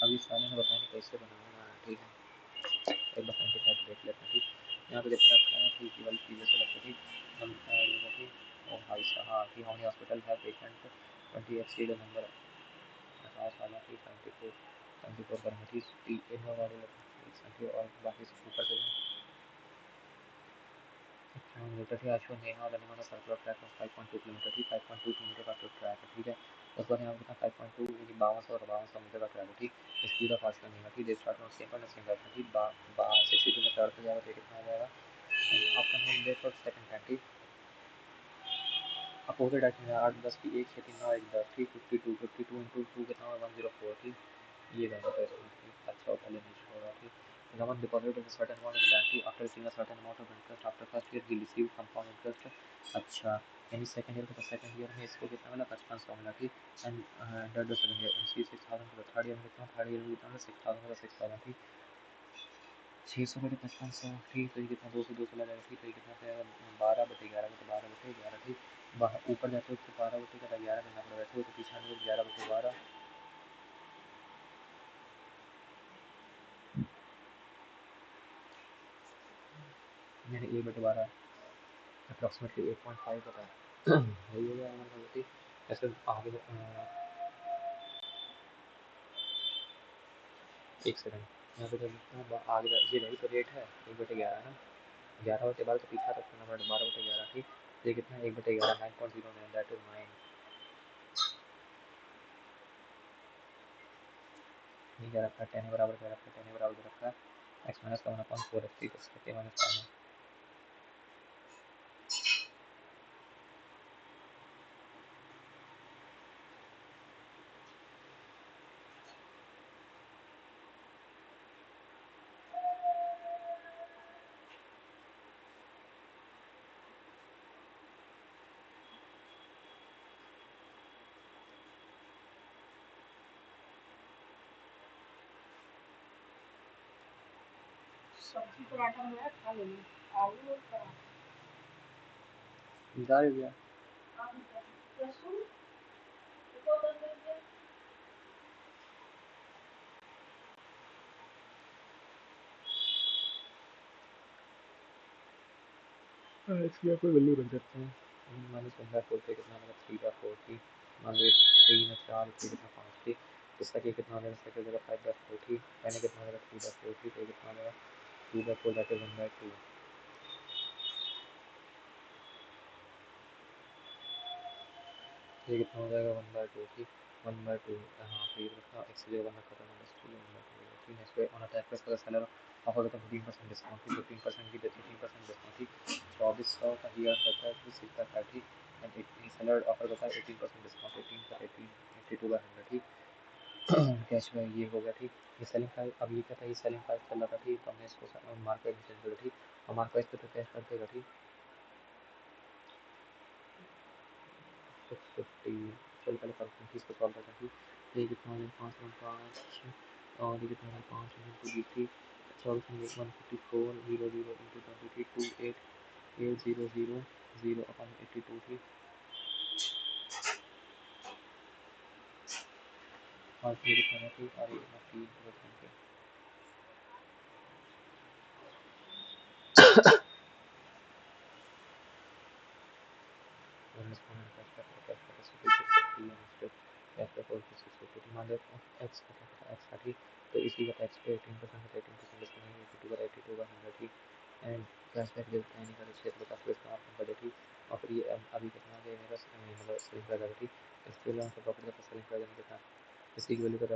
अब इस साले में बताने कैसे बनाऊंगा ठीक है, एक बार साइंटिफाइड देख लेते हैं ठीक। यहाँ पे देखा रखा है कि केवल चीज़ें सेलेक्ट है ठीक, हम ठीक और भाई साहब कि हमारे हॉस्पिटल है पेशेंट 28 सीड नंबर 50 वाला ठीक 74 करेंगे ठीक टी इन वाले और बाकी ऊपर से अश्विन नेहा और running on circular track of 5.2 kilometre ठीक, 5.2 किलोमीटर का ट्रैक है ठीक है। उसके बाद यहाँ पे 5.2 यानी 5200 मीटर का ट्रैक है ठीक, स्पीड ऑफ अश्विन नेहा ठीक, स्टार्ट ऑन सेकंड और सेकंड ठीक, 62 में चढ़ के जाएगा तो कितना आ जाएगा आफ्टर 100 सेकंड टाइम ठीक, अपोजिट डायरेक्शन में 8 10 की 1 6 3 9 1 10 ठीक, 52 इंटू 2 कितना होगा 104 ठीक, ये करना था इसमें ठीक, अच्छा होता लेने छोड़ा ठीक। Raman deposited a certain amount of land after receiving a certain amount of interest. After first year he received compound interest. अच्छा यानी सेकंड ईयर का सेकंड ईयर में इसको कितना मिला 5500 मिला ठीक and under the second year MC 6000 का थर्ड ईयर में कितना थर्ड ईयर में कितना मिला 6000 का 6000 ठीक 600 बटे 5500 ठीक तो ये कितना 200 चला जाएगा ठीक तो ये कितना जाएगा 12/11 तो 12/11 ठीक ऊपर जाते हो तो 12/11 करना पड़ेगा ठीक तो पीछे आने 11/12 मैंने 1/12 अप्रॉक्सीमेटली 8.5 होता है यही हो गया हमारा ठीक ऐसे आगे एक सेकंड यहाँ पे कितना आगे ये रही तो रेट है 1/11 ना 11/12 तो पीछा तक करना पड़ेगा 12/11 ठीक ये कितना 1/11 9.09 दैट इज 9 ये क्या रखा है 10 बराबर क्या रखा है 10 बराबर रखा है x माइनस का 1/4 है ठीक है k माइनस 1 सब्जी पराठा में खा लेंगे आलू और पराठा जा गया लहसुन तो कर देंगे इसकी कोई वैल्यू रख देते हैं माइनस 1/4 पे कितना आएगा 3/4 ठीक मान लो 3 में 4 3 कितना 5 ठीक इसका ये कितना आ जाएगा इसका जगह 5/4 ठीक पहले कितना आ जाएगा 3/4 ठीक तो कितना आ जाएगा 2/4 दैट इज 1/2 ये कितना हो जाएगा 1/2 ठीक 1/2 हाँ फिर रखा x की जगह 1 रखा था माइनस 2 1/2 ठीक है इसको ऑन अटैक प्लस का सेलर ऑफर करता है 15% डिस्काउंट ठीक 15% की 15% डिस्काउंट ठीक 2400 का ही अर्न करता है ठीक सीखता है ठीक एंड 18 सेलर ऑफर करता है 18% डिस्काउंट 18 पर 18 82/100 ठीक कैश में ये हो गया ठीक ये सेलिंग प्राइस अब ये क्या था ये सेलिंग प्राइस चल रहा था ठीक तो हमने इसको मार्केट में चेंज कर दिया ठीक और मार्केट पे तो कैश कर देगा ठीक 650 चलो पहले करते हैं इसको सॉल्व करते हैं ठीक ये कितना हो जाएगा 5 और ये कितना है 5 इंटू डी थ्री 154 0 0 इंटू 23 28 0 0 0 अपन 82 थी और ये कितना है ठीक और ये कितना 3 के मान लो एक्स का क्या था एक्स का ठीक तो इसी का टैक्स पे 18% है 18% डिस्काउंट 82/100 ठीक एंड कैशबैक देता है नहीं कर क्षेत्र का फिर इसका आपको बजट ठीक और फिर ये अभी कितना आ गया मेरा मतलब सेलिंग प्राइस आएगा ठीक इसके लिए हमको प्रॉफिट का सेलिंग प्राइस कितना इसी की वैल्यू का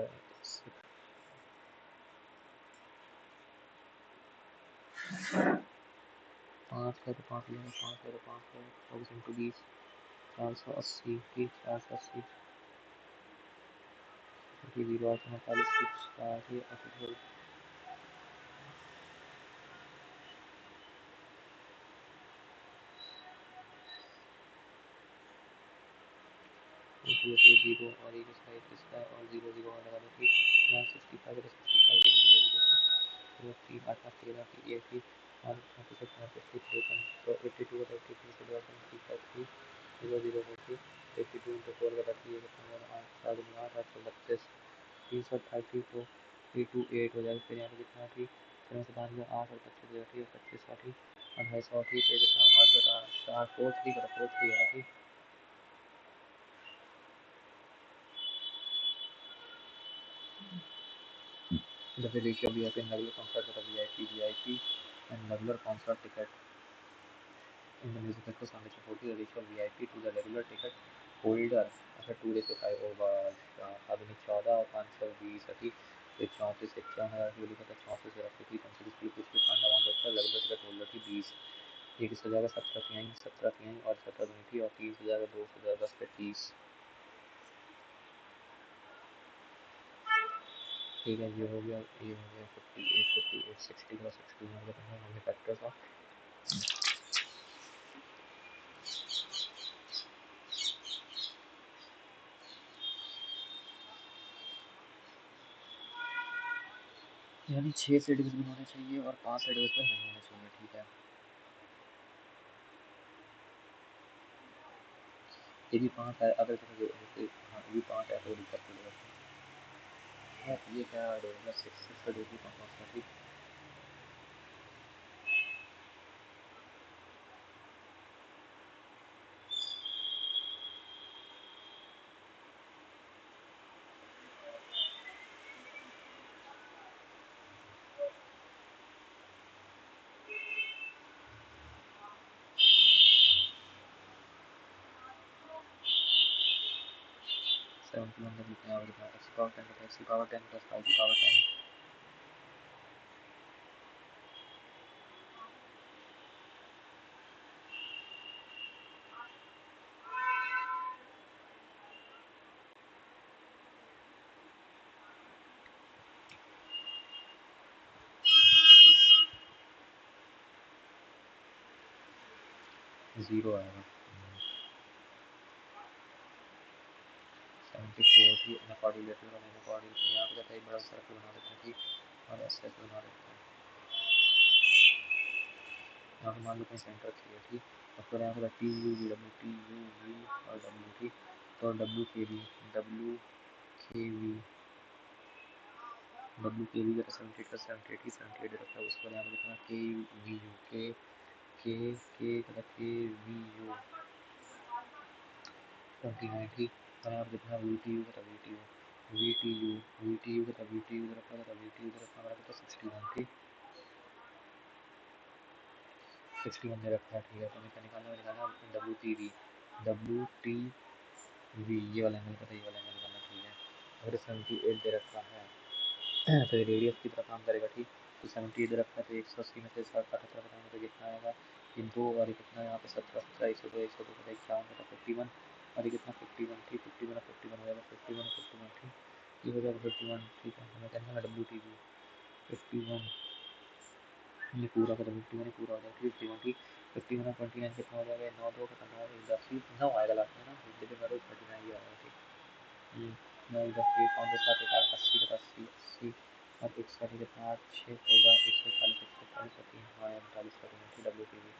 5 है तो 5 लेंगे 5 है तो 5 है 24 इंटू 20 480 ठीक 480 0 849 4 ये 88 जीरो और एक इसका और 0 0 और लगा दो कि यहाँ 65 है 65 3 8 5 13 की ये थी और 56 तो 82 का 83 से डिवाइड करना 3 0 0 होती 82 इंटू 4 का 3 कितना 8 7 8 8 32 328 तो 328 हो जाएगा फिर यहाँ पे कितना थी फिर से 5 8 और 25 ठीक 25 का ठीक और 250 ठीक है कितना 8 और 4 4 3 का 4 3 है ठीक the ratio of VIP and regular concert at a VIP and regular concert ticket in the music festival सामने से होती है ratio of VIP to the regular ticket holder अच्छा 2:5 होगा आधुनिक 14 और 520 ठीक तो 34 51 की वैल्यू पता 34 से रखी थी कम से कम कुछ भी फाइंड अमाउंट होता है रेगुलर टिकट होल्डर थी 20 ये किस हो जाएगा 17 तिहाई और 17 दूनी थी और 30 हो जाएगा 2 से 10 पे 30 ठीक है, ये हो गया 58, 58, 60 का 60 में बताना हमें फैक्टर्स ऑफ यानी 6 से डिविजिबल होने चाहिए और 5 से डिविजिबल नहीं होने चाहिए। ठीक है, ये भी 5 है, अगर हाँ ये भी 5 है तो दिक्कत नहीं है। ये क्या रहेगा 6 का डिविजिबल कौन सा? ठीक, सेवन टू अंदर कितने आगे था एक्स पावर 10 का एक्स की पावर 10 प्लस 5 की पावर 10 0 आएगा। 74 थी इनअकॉर्डिंग वाला इनअकॉर्डिंग यहाँ पे जाता है, एक बड़ा सर्कल बना देते हैं। ठीक, और ऐसे बना देते हैं, यहाँ पे मान लो कहीं सेंटर चाहिए। ठीक, और फिर यहाँ पे T U V W T U V और डब्ल्यू। ठीक, तो डब्ल्यू के वी का 78 का 78 की 78 रखा है। उसके बाद यहाँ पे लिखना के वी यू के वी यू 29। ठीक, और यहाँ पे लिखना वी टी यू का रखा था 61। ठीक, 61 दे रखा है। ठीक है, तो हमें क्या निकालना डब्ल्यू टी वी ये वाला एंगल का, ये वाला एंगल निकालना। ठीक है, अगर 78 दे रखा है तो ये रेडियस की तरह काम करेगा। ठीक, तो 78 दे रखा है तो 180 में से 78 बताएंगे तो कितना आएगा, ये 2 और ये कितना यहाँ पे 17 17 102 102 का 51 का 51 और ये कितना 51। ठीक, 51 और 51 हो जाएगा 51 और 51। ठीक, ये हो जाएगा 51। ठीक है, हमें कहना है डब्ल्यू टी वी 51, ये पूरा का 51 पूरा हो जाएगा। ठीक, 51। ठीक, 51 और 29 कितना हो जाएगा, 9 2 का 9 1 10 9 आएगा लास्ट में ना, देखिए 39 ये आएगा। ठीक, ये 9 10 5 2 7 8 80 का 80 80 और 1 7 कितना 8 6 14 140 140 और 3 हाँ 39 का 3। ठीक, डब्ल्यू टी वी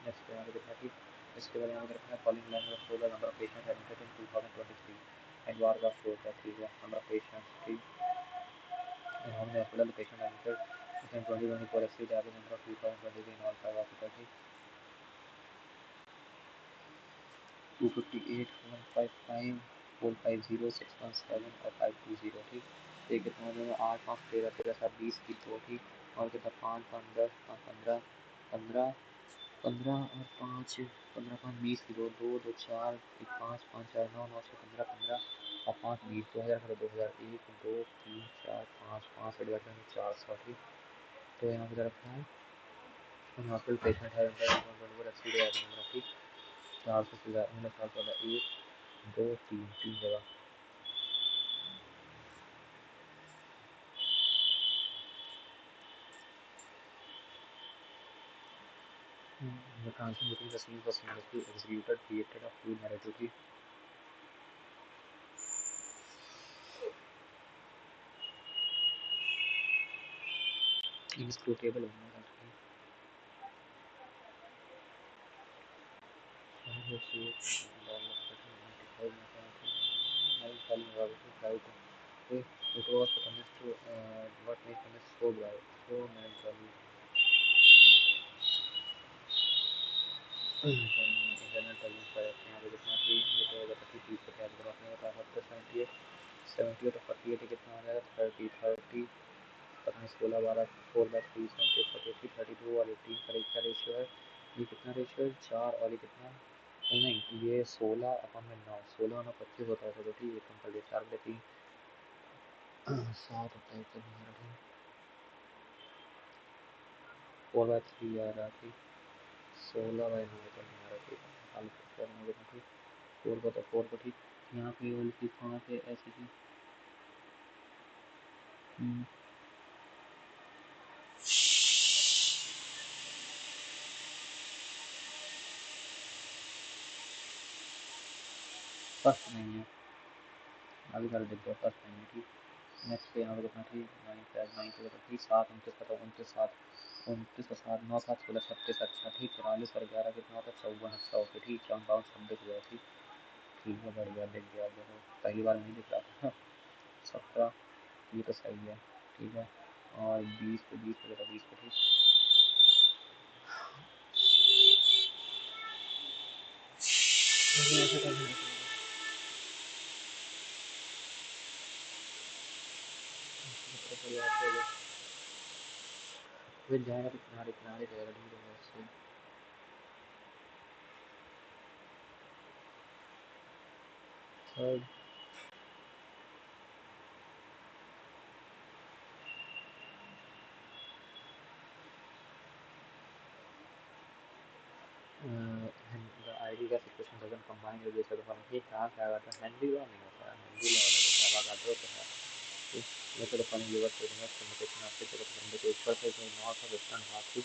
नेक्स्ट यहाँ पे देखना। ठीक, इसके बाद यहाँ पे रखना है कॉलिंग लाइन में 16 number of patient admitted in 2023 and वार का फ्लो का। ठीक है, नंबर ऑफ पेशेंट। ठीक, हमने hospital patient admitted in 2024 exceed average number of 2023 in all 5 hospital. 258 155 450 617 और 520। ठीक, तो ये कितना हो जाएगा 8 5 13 13 7 20 की 2। ठीक, और कितना 5 5 10 5 15 15 15 और 5 15 5 20 की 2 2 2 4 1 5 5 4 9 9 6 15 15 और 5 20 2000 2001 2 3 4 5 5 से डिवाइड करेंगे 400। ठीक, तो यहाँ पे रखना है हॉस्पिटल पेशेंट है नंबर। ठीक, 400 से ज़्यादा 1 2 3 3 जगह the transition between the scenes was seamlessly executed, created a fluid narrative. Inscrutable it was punished to what made punished so bright, so melancholy. Internal turbulence पर यहाँ पे कितना थी, ये तो होगा 30 30 का क्या आपने बताया था 78 78 और 48 कितना हो जाएगा 30 30 पता नहीं 16 12 4/3 78 48 32 और 18 का एक का रेशियो है। ये कितना रेशियो है 4 और ये कितना नहीं, ये 16 अपन में 9 16 और 25 होता है। चलो ठीक है, कम कर दिया 4/3 7 होता है 4/3 आ रहा थी 16/9 तो नहीं आ रहा थी 4 में देखा ठीक 4 को ठीक यहाँ पे वाली चीज़ कहाँ पे ऐसी थी फर्स्ट नहीं है, अभी कर देते हैं, फर्स्ट नहीं है ठीक। नेक्स्ट पे यहाँ पे कितना थी, 9 पे थी 7 29 का, 29 7 29 और 7 9 7 16 36 अच्छा ठीक, 44 और 11 कितना होता है 54 अच्छा ओके ठीक, 54 दिख गया ठीक। ठीक है बढ़िया दिख गया, देखो पहली बार नहीं दिख रहा था। 17 ये तो सही है ठीक है, और 20 पे 20 पे 20 पे ठीक। फिर जाएगा तो किनारे किनारे जाएगा ठीक है उससे। थर्ड आईडी का situation doesn't combine with this other function, कहाँ क्या आता है हैंडी लॉ नहीं होता है, हैंडी लॉ वाला तो क्या बात है ठीक। वैसे तो फनी यूएस को इन्वेस्ट कम्युनिकेशन आपके तो करने के ऊपर से जो नॉर्थ और वेस्टर्न घाट थी,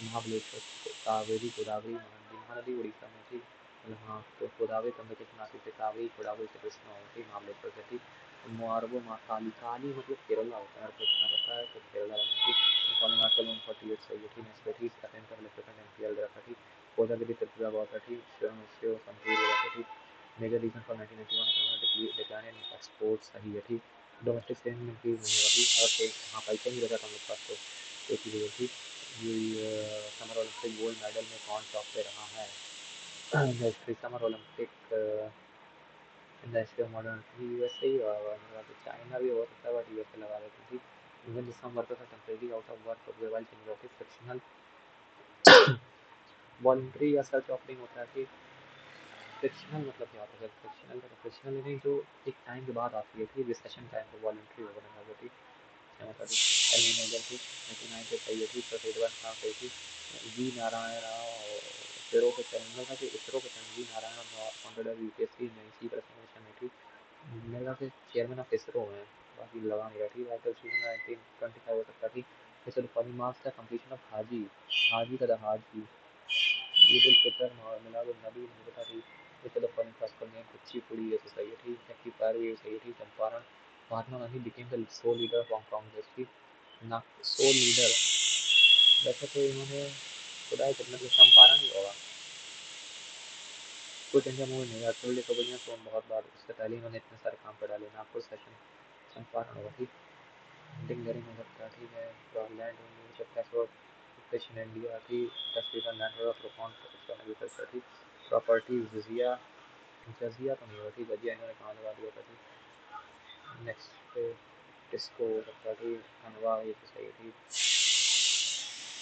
महाबलेश्वर कावेरी गोदावरी महानदी उड़ीसा में थी, मतलब हाँ तो गोदावरी कम्युनिकेशन आती थी, कावेरी गोदावरी से कृष्णा होती महाबलेश्वर से थी। मोरबो माँ काली, काली मतलब केरला होता है, कृष्णा रहता है तो केरला रहती थी। कॉलोनार्कल 148 सही है ठीक, नेक्स्ट थी अटेंट कर लेते हैं एनपीएल ग्राफ थी, कोजागिरी त्रिपुरा बहुत थी, शिव संपूर्ण ग्राफ थी। Major reason for 1991 decline in exports सही है ठीक। डोमेस्टिक सेलिंग इंक्रीज नहीं होगा ठीक, और सेल हाँ पैसा नहीं रहता हम लोग पास तो एक ही जगह थी। ये समर ओलंपिक गोल्ड मेडल में कौन टॉप पे रहा है, next summer Olympic in the history of modern USA ही होगा, तो चाइना भी हो सकता है बट यूएसए लगा देती थी। इवन जिस some workers are temporary out of work for while single frictional voluntary या सर्च ऑफरिंग होता है कि फ्रिक्शनल मतलब क्या होता है, फ्रिक्शनल का फ्रिक्शनल नहीं जो एक टाइम के बाद आती है ठीक, रिसेशन टाइम पर वॉलंटरी होगा ना वो ठीक। क्या मतलब एलिमिनेटर थी 99 पे सही है ठीक, तो फेडवन कहाँ पे थी, वी नारायण राव इसरो के चैनल था कि इसरो के चैनल वी नारायण फाउंडेड यूपीएससी में इसी प्रश्न में थी। मेरे ख्याल से चेयरमैन ऑफ इसरो हैं, बाकी लगा नहीं रहा ठीक है, तो 1925 हो सकता थी। जैसे फनी मार्क्स का कंप्लीशन ऑफ हाजी, हाजी का हाजी ईद उल फितर मिलाद उन नबी नहीं बता रही। जैसे फनी खास करने कुचिपुड़ी ये तो सही है ठीक, हैप्पी पैर ये सही है ठीक, Champaran Mahatma Gandhi became the sole leader of Congress की ना, सोल लीडर वैसे तो इन्होंने खुदाई करने के चंपारण ही होगा। कुछ इंडिया मूवी नहीं एक्चुअली तो बढ़िया तो बहुत बार उससे पहले इन्होंने इतने सारे काम पर डाले, नागपुर सेशन चंपारण होगा ठीक। डिंगरिंग हो सकता है ठीक है, लैंड फिश इन इंडिया थी, तस्वीर लैंड ऑफ एग्रीकल्चर थी। प्रॉपर्टी जजिया, जजिया तो नहीं होगा ठीक, जजिया इन्होंने कहाँ लगा दिया था ठीक। नेक्स्ट पे डिस्को हो सकता थी, खनवा ये तो सही थी।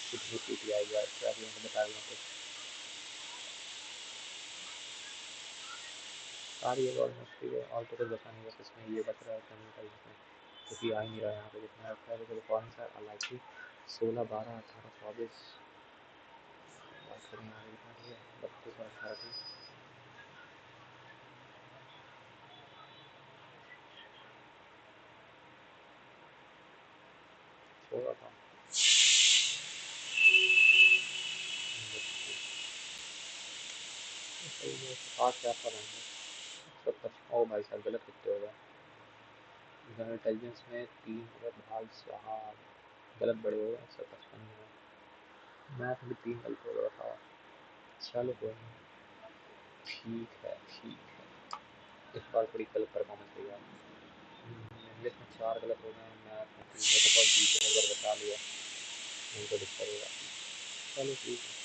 कितनी सीटी आई यार क्या बता दूँ, सारी ये ऑलमोस्ट ठीक है, और तो कुछ बचा नहीं, बस इसमें ये बच रहा है केमिकल में क्योंकि आ ही नहीं रहा है यहाँ पे जितना रखा है, तो कौन सा अलाइची 16 12 18 24 बात करें यहाँ पे कितना ठीक है, 32 और 18 ठीक। छोड़ा था सही है, 60 के आसपास आएंगे। 155 ओ भाई साहब गलत कितने हो गए, जनरल इंटेलिजेंस में 3 भाग साहब गलत बड़े हो गए, 155 में मैथ में 3 गलत हो गया था। चलो कोई नहीं, ठीक है ठीक है, इस बार थोड़ी गलत परफॉर्मेंस रही यार। इंग्लिश में 4 गलत हो गए, मैथ में 3, ये तो बहुत जीते एक बार बचा लिया, नहीं तो दिक्कत होगा। चलो ठीक है।